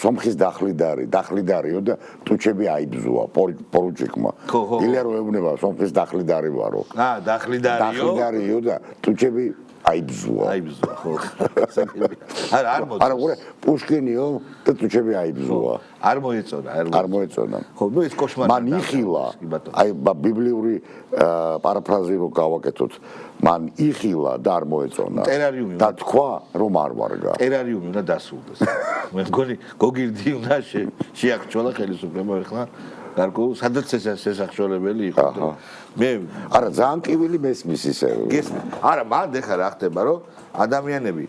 სომხის დახლიდარიო და ტუჩები აიბზოა პორუჩიკმა ილია რო ეუბნება სომხის დახლიდარი ვარო დახლიდარიო და ტუჩები აიბზოა ხო არა ყურე პუშკინიო და ტუჩები აიბზოა არ მოეწონა ხო ნუ ეს კოშმარი მან იხილა აი ბიბლიური პარაფრაზი რო გავაკეთოთ მან იხილა და არ მოეწონა და თქვა რომ არ ვარგა ტერარიუმი უნდა დასრულდეს მე მგონი გოგირდი უნდა შეაქჩოლა ხელისუფლება ახლა გარკვეულ სადაც შესახშოლებელი იყო მე არა ძალიან კივილი მესმის ისე არა მან ეხლა რა ხდება რომ ადამიანები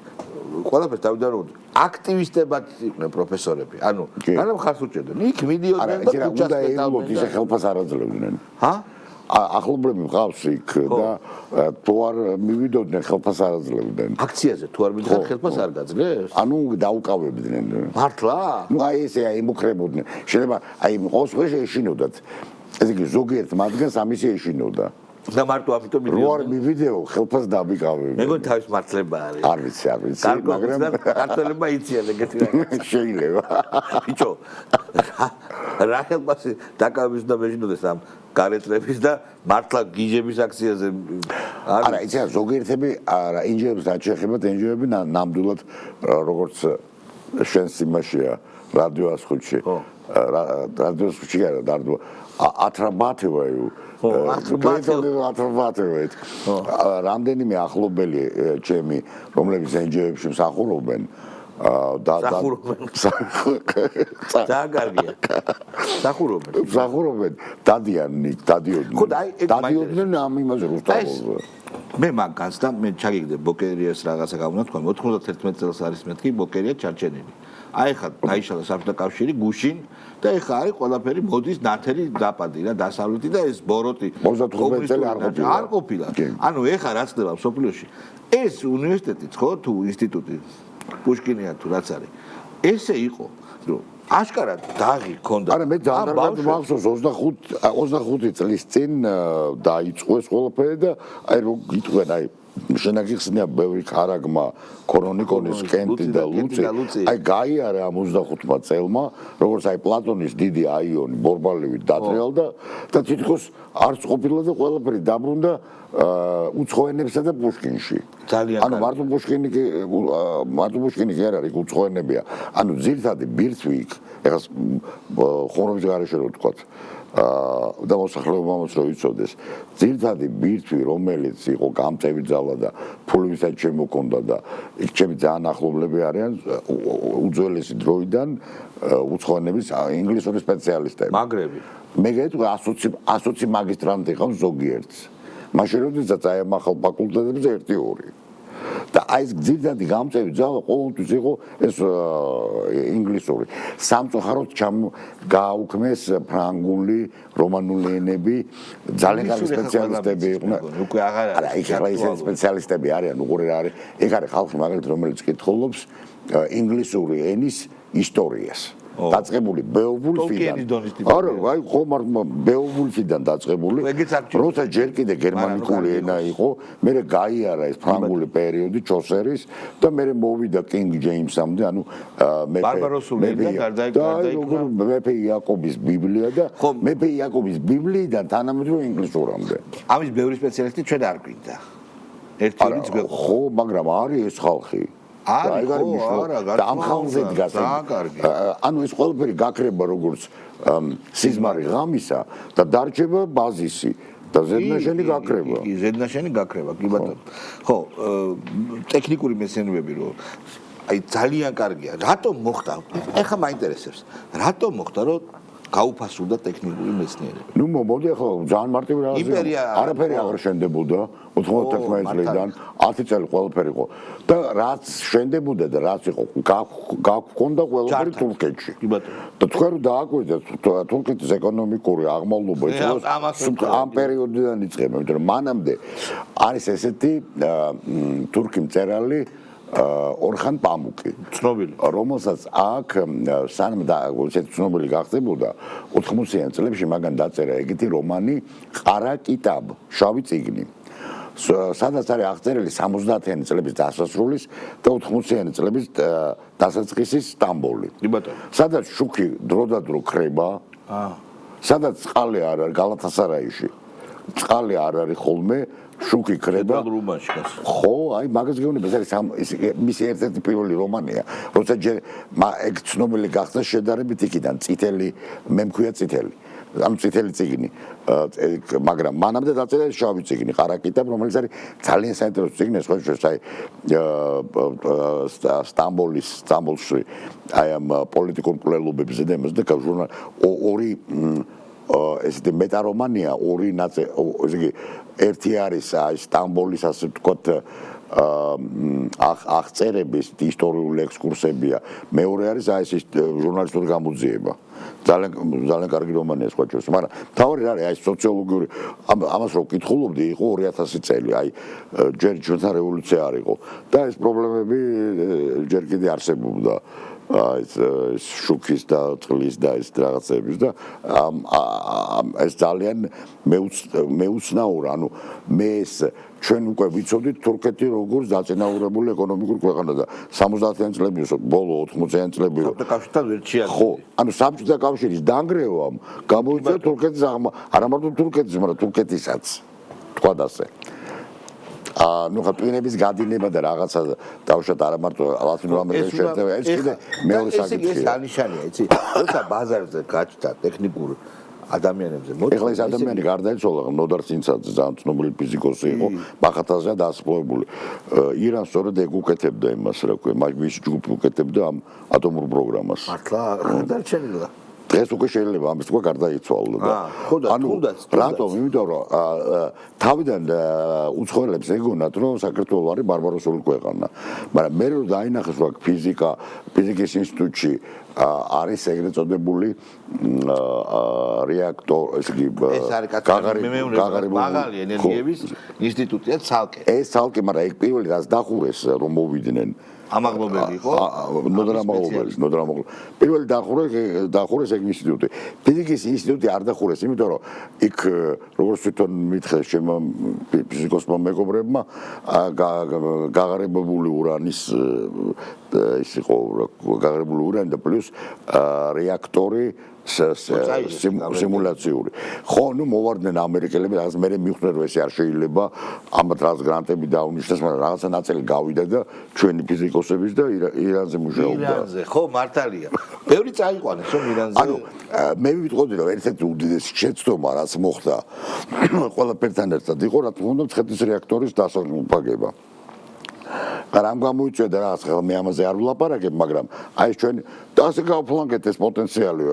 ყველაფერს დავდაროთ აქტივისტებად იყვნენ პროფესორები ანუ განამ ხარს უჭერდნენ იქ მიდიოდნენ და უჩასდნენ ისე ხელფას არ აძლევდნენ ახლობლები მყავს იქ და თუ არ მივიდოდნენ ხელფას არ აძლევდნენ აქციაზე თუ არ მიდიხარ ხელფას არ გაძლევს ანუ დაუკავებდნენ მართლა ნუ აი ესე აი მუქრებოდნენ შეიძლება აი ყოველს ეშინოდათ ესე იგი ზოგიერთ მათგანს ამისი ეშინოდა და მარტო ამიტომ რო არ მივიდეო ხელფას დაბიკავები მე მგონი თავის მართლება არის არ ვიცი მაგრამ ქართველებმა იციან ეგეთი რაღაც შეიძლება ბიჭო რა ხელფასი დაკავების და მეშინოდეს ამ გარეთლების და მართლა გიჟების აქციაზე არა იცი ზოგიერთები არა ინჟინერებს რაც შეეხება ენჯოები ნამდვილად როგორც შენს იმაშია რადიოს ხუთში რადიოს ხუთში არა ატრაბატევаю ატრაბატევეთ რამდენიმე ახლობელი ჩემი რომლებიც ენჯოებში მსახურობენ და სახურობენ დადიოდნენ ამ იმაზე რუსთაველზე მე მაგას და მე ჩაგიგდე ბოკერიას რაღაცა გამონათქვა 91 წელს არის მეთქი ბოკერია ჩარჩენილი აი ხა დაიშალა საბჭოთა კავშირი გუშინ და ეხა არის ყველაფერი მოდის ნათელი დაპადი რა დასავლეთი და ეს ბოროტი 35 წელი არ ყოფილა ანუ ეხა რაც ხდება სოფლიოში ეს უნივერსიტეტიც ხო თუ ინსტიტუტი პუშკინია თუ რაც არის ესე იყო რომ აშკარად დაღი ქონდა არა მე ძალიან მახსოვს 25 წლის წინ დაიწყო ეს ყველაფერი და აი რო გიტყვენ აი შენაგიხსნია ბევრი კარაგმა კორონიკონის კენტი და ლუცი აი გაიარა ამ 25 წელმა როგორც აი პლატონის დიდი აიონი ბორბალივით დატრიალდა და თითქოს არც ყოფილა და ყველაფერი დაბრუნდა უცხოენებსა და პუშკინში ანუ მარტო პუშკინი კი არ არის უცხოენებია ანუ ძირითადი ბირთვი იქ ეხლა ხორობის გარეშე რო ვთქვათ და მოსახლეობამ რო იცოდეს ძირითადი ბირთვი რომელიც იყო გამწევი ძალა და ფულვისაც შემოქონდა და იქ ჩემი ძალიან ახლობლები არიან უძველესი დროიდან უცხოენების ინგლისური სპეციალისტები მაგრები მე გეტყვი 120 მაგისტრანტი ყავს ზოგიერთს მაშინ როდესაც აი ამ ახალ ფაკულტეტებზე 1-2 და აი ეს ძირითადი გამწევი ძალა ყოველთვის იყო ეს ინგლისური სამწუხაროდ გააუქმეს ფრანგული რომანული ენები ძალიან კარგი სპეციალისტები იყვნენ უკვე აღარ არა იქ ახლა ისეთი სპეციალისტები არიან უყურე რა არის ეგ არის ხალხი მაგალითად რომელიც კითხულობს ინგლისური ენის ისტორიას დაწყებული ტოლკიენის დონის ბეოვულფიდან. ტიპი. არა, აი ხომ ბეოვულფიდან დაწყებული. ეგეც არ გჭირდება. როცა ჯერ კიდე გერმანიკული ენა იყო, მერე გაიარა ეს ფრანგული პერიოდი ჩოსერის და მერე მოვიდა კინგ ჯეიმსამდე, ანუ ბარბაროსული და გარდაიქმნა მეფე იაკობის ბიბლია და მეფე იაკობის ბიბლიიდან თანამედროვე ინგლისურამდე. ამის ბევრი სპეციალისტი ჩვენ არ გვინდა. ერთი რიც ხო, მაგრამ არის ეს ხალხი. არის ხო, არა, და ამ ხალხზე დგას. ანუ ეს ყველაფერი გაქრება როგორც სიზმარი ღამისა და დარჩება ბაზისი და ზედნაშენი გაქრება. კი, ზედნაშენი გაქრება, კი ბატონო. ხო, ტექნიკური მეცნიერებები რო აი ძალიან კარგია. რატომ მოხდა? ეხლა მაინტერესებს. რატომ მოხდა რომ გაუფასურდა ტექნიკური მეცნიერება? ნუ მოდი ახლა ძალიან მარტივი რაღაცა. არაფერი აღარ შენდებოდა 91 წლიდან 10 წელი ყველაფერი იყო და რაც შენდებოდა და რაც იყო გაქონდა ყველაფერი თურქეთში. კი ბატონო. და თქვენ რო დააკვირდეთ თურქეთის ეკონომიკური აღმავლობა ამ პერიოდიდან იწყება, იმიტომ რომ მანამდე არის ესეთი თურქი მწერალი ორხან პამუკი ცნობილი რომელსაც აქ სანამ და ცნობილი გახდებოდა 80-იან წლებში მაგან დაწერა ეგეთი რომანი ყარა კიტაბ შავი წიგნი სადაც არის აღწერილი 70-იანი წლების დასასრულის და 80-იანი წლების დასაწყისის სტამბოლი სადაც შუქი დროდადრო ქრება სადაც წყალი არ არის გალათასარაიში წყალი არ არის ხოლმე შუქი ქრება ხო აი მაგას გეუბნები ეს არის მისი ერთ-ერთი პირველი რომანია როცა ეგ ცნობილი გახდა შედარებით იქიდან წითელი მე მქვია წითელი ანუ წითელი წიგნი მაგრამ მანამდე დაწერა შავი წიგნი ყარაკიტაბ რომელიც არის ძალიან საინტერესო წიგნი ეს ხო აი სტამბოლში აი ამ პოლიტიკურ მკვლელობებზე და იმას და ჟურნალ ორი ესეთი მეტარომანია ორი ნაწილი ესე იგი ერთი არის აი სტამბოლის ასე ვთქვათ აღწერების ისტორიული ექსკურსებია მეორე არის აი ეს ჟურნალისტური გამოძიება ძალიან კარგი რომანია სხვა ჩვენს მაგრამ თავი არის აი სოციოლოგიური ამას რო ვკითხულობდი იყო 2000 წელი აი ჯერ ჩვენთან რევოლუცია არ იყო და ეს პრობლემები ჯერ კიდე არსებობდა ეს შუქის და წყლის და ეს რაღაცების და ეს ძალიან მეუცნაურა ანუ მე ეს ჩვენ უკვე ვიცოდით თურქეთი როგორც დაწინაურებული ეკონომიკური ქვეყანა და 70-იან წლების ბოლო 80-იან წლებში საბჭოთა კავშირთან ვერ შეაგდო ხო ანუ საბჭოთა კავშირის დანგრევამ გამოიწვია თურქეთის არა მარტო თურქეთის მაგრამ თურქეთისაც თქვა ასე ну ხატვინების გადინება და რაღაცა დავშოთ არა მარტო ლათინურ ამერიკაში შეერთება ეს კიდე მეორე საკითხია ეს ანიშანია იცი როცა ბაზარზე გაჩნდა ტექნიკურ ადამიანებზე მოდი ეხლა ეს ადამიანი გარდაიცვალა ნოდარ ცინცაძე ძალიან ცნობილი ფიზიკოსი იყო ბახათაზეა დასაფლავებული ირანს სწორედ ეგ უკეთებდა იმას რა ქვია მის ჯგუფი უკეთებდა ამ ატომურ პროგრამას მართლა დარჩენილა დღეს უკვე შეიძლება ამის თქვა გარდაიცვალა და ანუ რატომ იმიტომ რომ თავიდან უცხოელებს ეგონათ რომ საქართველო არის ბარბაროსული ქვეყანა მაგრამ მე რომ დაინახეს რომ ფიზიკის ინსტიტუტში არის ეგრეთ წოდებული რეაქტორ ეს არის მაღალი ენერგიების ინსტიტუტია ცალკე ეს ცალკე მაგრამ ეგ პირველი რაც დახურეს რომ მოვიდნენ ამაღლობელი იყო ნოდრამაღლობელი პირველი დახურეს ეგ ინსტიტუტი ფიზიკის ინსტიტუტი არ დახურეს იმიტომ რომ იქ როგორც თვითონ მითხეს ჩემო ფიზიკოსმა მეგობრებმა გაღარებებული ურანის ის იყო გაღარებებული urani და პლუს რეაქტორი სიმულაციური. ხო, ნუ მოვარდნენ ამერიკელები, რაღაც მე მივხვდნენ რომ ესე არ შეიძლება, ამათ რაღაც გრანტები დაუნიშნეს, მაგრამ რაღაცა ნაწილი გავიდა და ჩვენი ფიზიკოსების და ირანზე მუშაობდა. ირანზე, ხო, მართალია. ბევრი წაიყვანეს რომ ირანზე. ანუ მე ვიტყოდი რომ ერთ-ერთი უდიდესი შეცდომა რაც მოხდა ყველაფერთან ერთად იყო, რა თქმა უნდა, მცხეთის რეაქტორის დასამოფაგება. მაგრამ გამოიწვია და რაღაც ხელ მე ამაზე არ ვლაპარაკებ, მაგრამ აი ჩვენ ასე გავფლანგეთ ეს პოტენციალი,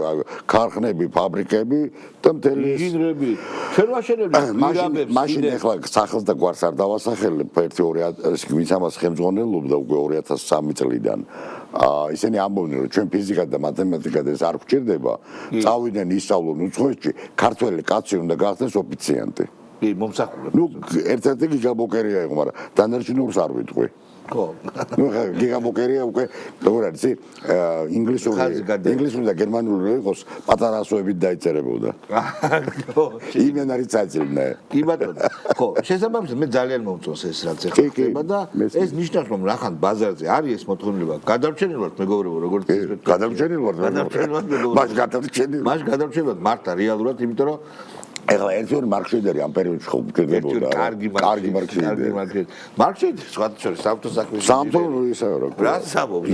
ქარხნები, ფაბრიკები და მთელი ინჟინრები, ჩვენ ვაშენებთ მაშინ ახლა სახელს და გვარს არ დავასახელებ, ერთი 200 ვინც ამას ხელმძღვანელობდა უკვე 2003 წლიდან. ისინი ამბობდნენ რომ ჩვენ ფიზიკა და მათემატიკა ეს არ გვჭირდება, წავიდნენ ისწავლონ უცხოეთში, ქართველი კაცი უნდა გახდეს ოფიციანტი. კი, მომსახურე. ნუ ერთ-ერთი გიგაბოკერია იყო, მაგრამ დანარჩენებს არ ვიტყვი. ხო. ნუ გიგამოკერია უკვე როგორ არის ინგლისური და გერმანული რო იყოს პატარა ასოებით დაიწერებოდა. ხო. იმენ არის წაძილნე. კი ბატონო. ხო, შესაბამისად მე ძალიან მომწონს ეს რაც ეხლა ხდება და ეს ნიშნავს რომ რახან ბაზარზე არის ეს მოთხოვნილება. გადარჩენილ ვართ მეგობრებო, როგორც ისეთ გადარჩენილ ვართ. მას გადარჩენილ. მას გადარჩენილ მართლა რეალურად, იმიტომ რომ ეხლა ერთი მარქსვიდერი ამ პერიოდში ხო გქონდა. კარგი მარქსვიდერი. მარქსვიდერი სხვა შორის სამთო საქმეში. სამთო ისაა რა. რა სამობს?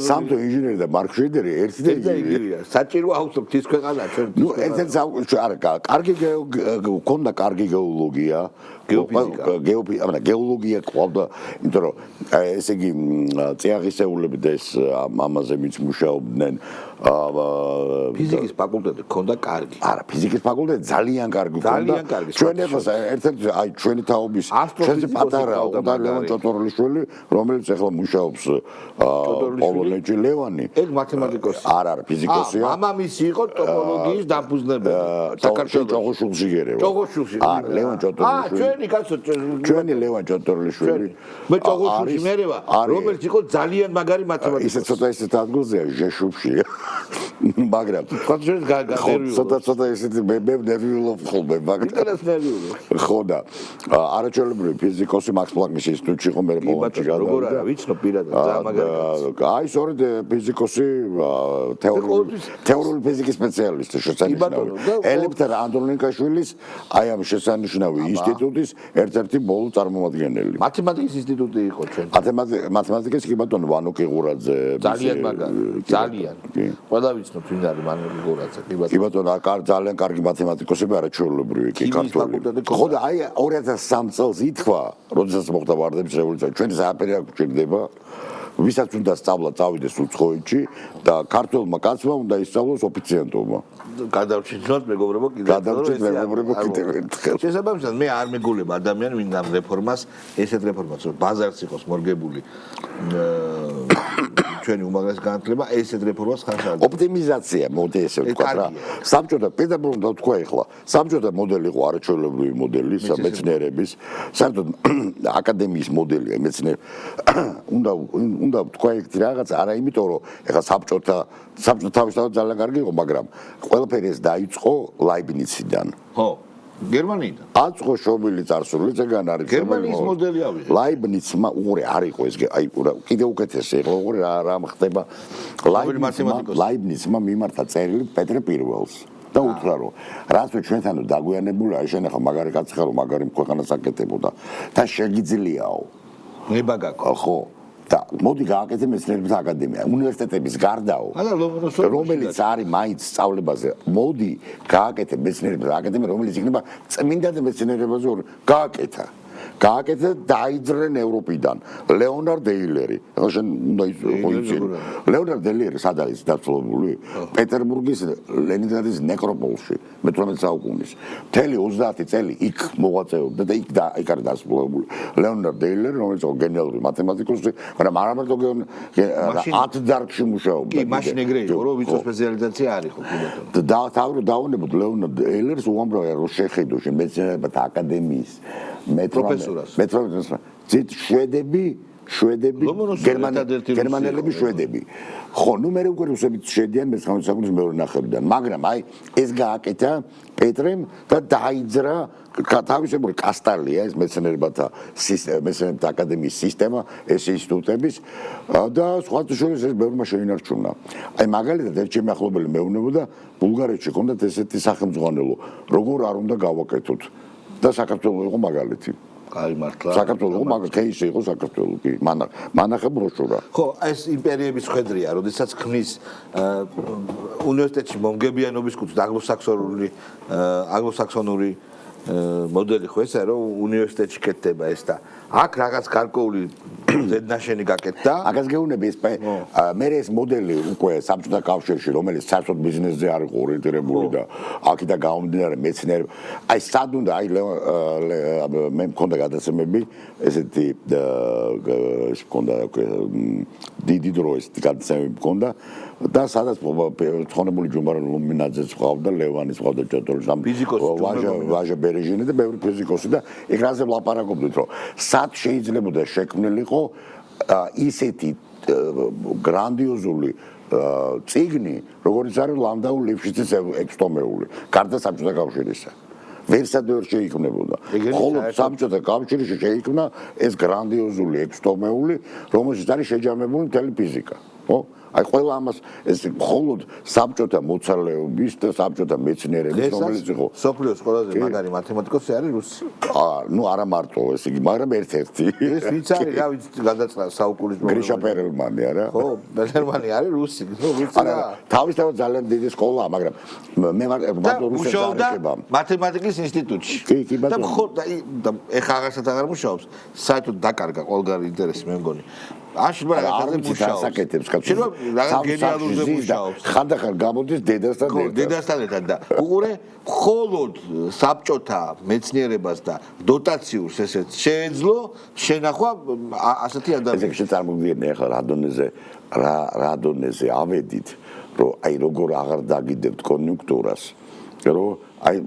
სამთო ინჟინერი და მარქსვიდერი ერთი და იგივეა. საჭირო აუცილებლად ის ქვეყანა ჩვენ. ნუ ერთ-ერთი არა, კარგი გქონდა კარგი გეოლოგია. გეოლოგია ყავდა, იმიტომ რომ ესე იგი წიაღისეულები და ეს ამაზე მიც მუშაობდნენ. ფიზიკის ფაკულტეტი ქონდა კარგი. არა, ფიზიკის ფაკულტეტი ძალიან კარგი ქონდა. ძალიან კარგი. ჩვენ ეხლა ერთ-ერთი აი ჩვენი თაობის ჩვენი პატარა და ლევან ჭოტორლიშვილი, რომელიც ეხლა მუშაობს პოლონეთში ლევანი. ეგ მათემატიკოსი. არა, ფიზიკოსია. მამამისი იყო ტოპოლოგიის დაფუძნებელი. საქართველოს ჭოღოშულში გერევა. ჭოღოშულში. არა, ლევან ჭოტორლიშვილი. ჩვენი კაცო ჩვენი ლევან ჭოტორლიშვილი. მე ჭოღოშულში მერევა, რომელიც იყო ძალიან მაგარი მათემატიკოსი. ისე ცოტა ისეთ ადგილზეა ჟეშუბში. მაგრამ კონკრეტულად გაგერვიო. ცოტა ისეთი მე ნერვიულობ ხოლმე, მაგრამ ხო და არაჩვეულებრივი ფიზიკოსი მაქს პლანკის ინსტიტუტში იყო მე პოლონეთში გადავიდა. როგორ არა, ვიცნობ პირადად, ძალიან მაგარი. აი სწორედ ფიზიკოსი თეორიული ფიზიკის სპეციალისტი შესანიშნავი. ელექტრ ანდრონიკაშვილის აი ამ შესანიშნავი ინსტიტუტის ერთ-ერთი ბოლო წარმომადგენელი. მათემატიკის ინსტიტუტი იყო ჩვენ. მათემატიკის კი ბატონო ვანო კიღურაძე. ძალიან მაგარი, ძალიან. ყველა ვიცნობ ვინ არის ვანო კიღურაძე, კი ბატონო. კი ბატონო, ძალიან კარგი მათემატიკოსები არაჩვეულებრივი კი ქართული. ხო და აი 2003 წელს ითქვა, როდესაც მოხდა ვარდების რევოლუცია, ჩვენი საფერი აქ გვჭირდება. ვისაც უნდა სწავლა წავიდეს უცხოეთში და ქართველმა კაცმა უნდა ისწავლოს ოფიციანტობა. გადავჩინოთ მეგობრებო კიდევ ერთხელ. შესაბამისად მე არ მეგულება ადამიანი ვინ ამ რეფორმას, ესეთ რეფორმას რომ ბაზარს იყოს მორგებული ჩვენი უმაღლესი განათლება ესეთ რეფორმას ხარს არ ოპტიმიზაცია მოდი ესე ვთქვა რა. საბჭოთა პედაგოგი უნდა თქვა ეხლა. საბჭოთა მოდელი იყო არაჩვეულებრივი მოდელი სამეცნიერების, საერთოდ აკადემიის მოდელია მეცნიერ. უნდა თქვა ეგეთი რაღაც, არა იმიტომ რომ ეხლა საბჭოთა თავისთავად ძალიან კარგი იყო, მაგრამ ყველაფერი ეს დაიწყო ლაიბნიციდან. ხო. გერმანიიდან. აწყო შობილი წარსული ეგან არის გერმანიის მოდელი ავიღე. ლაიბნიცმა უყურე არ იყო ეს აი კიდე უკეთესი იყო უყურე რა ხდება ლაიბნიცმა მიმართა წერილი პეტრე პირველს და უთხრა რომ რაც ჩვენთან დაგვიანებული აი შენ ახლა მაგარი კაცი ხარ რომ მაგარი ქვეყანას აკეთებოდა და შეგიძლიაო ნება გაკო ხო და მოდი გააკეთე მეცნიერებათა აკადემია უნივერსიტეტების გარდაო რომელიც არის მაინც სწავლებაზე მოდი გააკეთე მეცნიერებათა აკადემია რომელიც იქნება წმინდა მეცნიერებაზე გააკეთა დაიძრენ ევროპიდან ლეონარდ ეილერი ახლა შენ უნდა იცი ლეონარდ ეილერი სად არის დაცლებული პეტერბურგის ლენინგრადის ნეკროპოლში მე-18 საუკუნის მთელი 30 წელი იქ მოღვაწეობდა და იქ არის დაცლებული ლეონარდ ეილერი რომელიც იყო გენიალური მათემატიკოსი მაგრამ არა მარტო 10 დარგში მუშაობდა კი მაშინ ეგრე იყო რომ ვიცო სპეციალიზაცია არ იყო კი ბატონო და დავუნებოდ ლეონარდ ეილერს უამრავია რომ შეხედო შენ მეცნიერებათა აკადემიის მეტრომეტროს ძით შვედები გერმანელები შვედები ხო ნუ მე უკვე რუსებიც შედიან მე-19 საუკუნის მეორე ნახევრიდან მაგრამ აი ეს გააკეთა პეტრემ და დაიძრა თავისებური კასტალია ეს მეცნიერებათა აკადემიის სისტემა ეს ინსტიტუტების და სხვათა შორის ეს ბევრმა შეინარჩუნა აი მაგალითად ერთ ჩემი ახლობელი მეუბნებოდა ბულგარეთში ჰქონდათ ესეთი სახელმძღვანელო როგორ არ უნდა გავაკეთოთ და საქართველოს იყო მაგალითი აი მართლა საქართველოს მაგალითი იყო საქართველოს კი მანახე ბროშურა ხო ეს იმპერიების ხედრია როდესაც ქმნის უნივერსიტეტში მომგებიანობის კუთხით აგლოსაქსონური მოდელი ხო ესაა რომ უნივერსიტეტში კეთდება ეს და აქ რაღაც გარკვეული ზედნაშენი გაკეთდა აქაც გეუბნები ეს მე ეს მოდელი უკვე საბჭოთა კავშირში რომელიც საერთოდ ბიზნესზე არ იყო ორიენტირებული და აქედან გამომდინარე მეცნიერ აი სად უნდა აი მე მქონდა გადაცემები ესეთი ეს მქონდა დიდი დრო ეს გადაცემები მქონდა და სადაც თხოვნებული ჯუმბარ ლუმინაძეც ყავდა ლევანის ყავდა ჭოტორლის ამ ვაჟა ბერეჟინი და ბევრი ფიზიკოსი და ეგ რაზე ვლაპარაკობდით რომ სად შეიძლებოდა შექმნილიყო ისეთი გრანდიოზული წიგნი, როგორც არის ლანდაუ ლიფშიცის ექსტომეული, გარდა საბჭოთა კავშირისა. ვერსად ვერ შეიქმნებოდა. ხოლო საბჭოთა კავშირში შეიქმნა ეს გრანდიოზული ექსტომეული, რომელშიც არის შეჯამებული მთელი ფიზიკა. ხო? აი ყველა ამას ეს მხოლოდ საბჭოთა მოცალეობის და საბჭოთა მეცნიერების რომელიც იყო სოფლიოს ყველაზე მაგარი მათემატიკოსი არის რუსი. ნუ არა მარტო ეს იგი, მაგრამ ერთ-ერთი. ეს ვინც არის, რა ვიცი, გადაწყდა საუკუნის გრიშა პერელმანი არა? ხო, პერელმანი არის რუსი. ნუ ვიცი რა. თავისთავად ძალიან დიდი სკოლაა, მაგრამ მე მარტო რუსეთს არ ეხება. მათემატიკის ინსტიტუტში. კი, ბატონო. და ეხა აღარსაც აღარ მუშაობს. საერთოდ დაკარგა ყველგან ინტერესი მე მგონი. აშ მე რაღაცაზე მუშაობს. საკეთებს შეიძლება რაღაც გენიალურზე მუშაობს. ხანდახან გამოდის დედასთან ერთად. დედასთან ერთად და უყურე მხოლოდ საბჭოთა მეცნიერებას და დოტაციურს ესეც შეეძლო შენახვა ასეთი ადამიანები. ესე წარმოგიდგენთ ახლა რა დონეზე ავედით, რომ აი როგორ აღარ დაგიდებთ კონიუნქტურას, რომ აი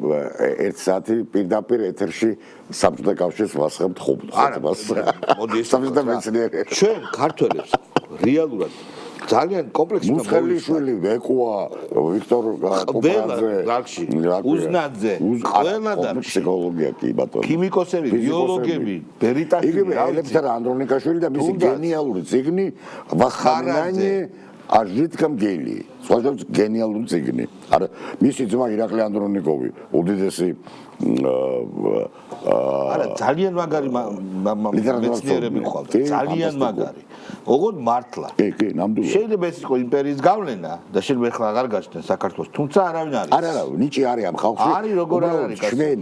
ერთ საათი პირდაპირ ეთერში საბჭოთა კავშირს ვასხებთ ხუთებას. მოდი ეს საბჭოთა მეცნიერები. ჩვენ ქართველებს რეალურად ძალიან კომპლექსი მუსხელიშვილი, ვეკუა, ვიქტორ კუპრაძე, უზნაძე, ყველა და ფსიქოლოგია კი ბატონო. ქიმიკოსები, ბიოლოგები, ბერიტაშვილი, იგივე ელექტრა ანდრონიკაშვილი და მისი გენიალური ციგნი ვახხანიანი აჟიტკამ გელი. სხვაჯერ გენიალური ციგნი. არა, მისი ძმა ირაკლი ანდრონიკოვი, უდიდესი არა, ძალიან მაგარი მეცნიერები ყავდა, ძალიან მაგარი. ოღონდ მართლა. კი, ნამდვილად. შეიძლება ეს იყო იმპერიის გავლენა და შეიძლება ახლა აღარ გაჩნდეს საქართველოს, თუმცა არავინ არის. არა, ნიჭი არის ამ ხალხში. არის როგორ არის კაცო. ჩვენ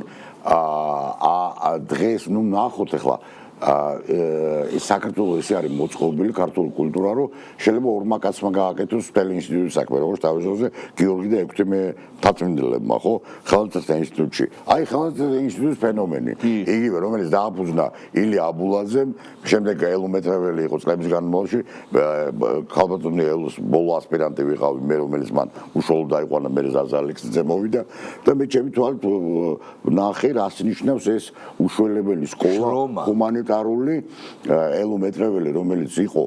დღეს ნუ ნახოთ ახლა საქართველოს ეს არის მოწყობილი ქართული კულტურა, რომ შეიძლება ორმა კაცმა გააკეთოს მთელი ინსტიტუტის საქმე, როგორც თავისთავად გიორგი და ექვთიმე თათმინდელებმა, ხო? ხელნაწერთა ინსტიტუტში. აი ხელნაწერთა ინსტიტუტის ფენომენი. იგივე, რომელიც დააფუძნა ილია აბულაძემ, შემდეგ ელუმეტრეველი იყო წლების განმავლობაში, ქალბატონი ელუს ბოლო ასპირანტი ვიყავი მე, რომელიც მან უშუალოდ დაიყვანა, მე ზაზალექსიძე მოვიდა და მე ჩემი თვალით ნახე, რას ნიშნავს ეს უშველებელი სკოლა, ჰუმანიტარული ელუმეტრეველი, რომელიც იყო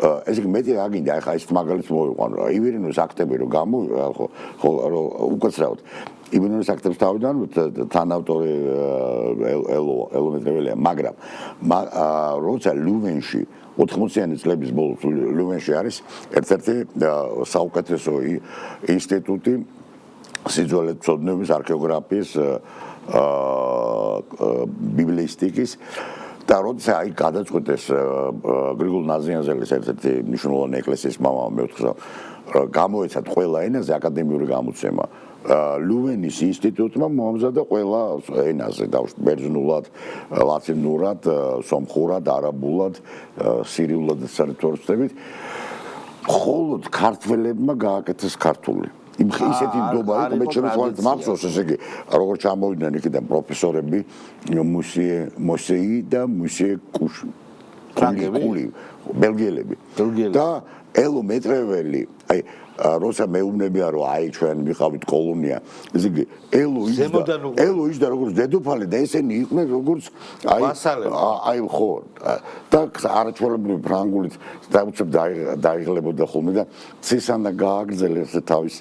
ეს იგი მეტი რა გინდა, ახლა ეს მაგალითს მოვიყვანო, ივერინოს აქტები რომ ხო უკაცრავად ივერინოს აქტებს თავიდან თანავტორი ელუმეტრეველია, მაგრამ როცა ლუვენში 80-იანი წლების ბოლოს ლუვენში არის ერთ-ერთი საუკეთესო ინსტიტუტი სიძველეცოდნეობის არქეოგრაფიის ბიბლისტიკის და როცა აი გადაწყვეტეს გრიგოლ ნაზიანზელის ერთ-ერთი მნიშვნელოვანი ეკლესიის მამა მეოთხე გამოეცათ ყველა ენაზე აკადემიური გამოცემა ლუვენის ინსტიტუტმა მომზადა ყველა ენაზე ბერძნულად, ლათინურად, სომხურად, არაბულად, სირიულად და საერთოდ მხოლოდ ქართველებმა გააკეთეს ქართული ისეთი ნდობა იყო მე ჩემს თვალით მახსოვს ესე იგი როგორ ჩამოვიდნენ იქიდან პროფესორები მოსეი და მოსე კული ბელგიელები და ელუმეტრეველი აი როცა მეუბნებია რომ აი ჩვენ ვიყავით კოლონია ესე იგი ელო ის და როგორც დედოფალი და ესენი იყვნენ როგორც აი ხო და არაჩვეულებრივი ფრანგულით დაუცებ დაიღლებოდა ხოლმე და ცისანა გააგრძელეს თავის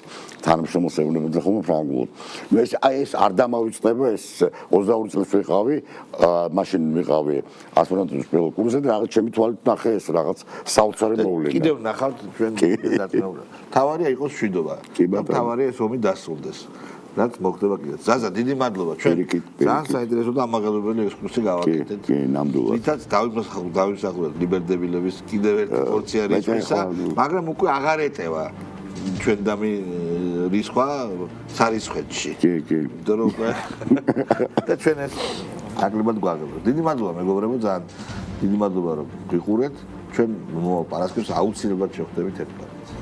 თანამშრომელს ეუბნებოდა ხოლმე ფრანგულად მე ეს არ დამავიწყდება ეს 22 წელს ვიყავი მაშინ ვიყავი ასპირანტურის პირველ კურსზე და რაღაც ჩემი თვალით ნახე ეს რაღაც საოცარი მოვლენა კიდევ ნახავთ ჩვენ დაწინაურდა თავარია იყოს შვიდობა და თავარია ეს ომი დასრულდეს რაც მოხდება კიდე ზაზა დიდი მადლობა ჩვენ ძალიან საინტერესო და ამაღლებელი ექსკურსი გავაკეთეთ კი ნამდვილად ვითაც დავიმსახურეთ ლიბერდებილების კიდევ ერთი პორცია რისხვისა მაგრამ უკვე აღარ ეტევა ჩვენ დამი რისხვა სარისხვეთში კი და ჩვენ ეს აკლებად გვაგებთ დიდი მადლობა მეგობრებო ძალიან დიდი მადლობა რომ გიყურეთ ჩვენ პარასკევს აუცილებლად შევხვდებით ერთმანეთს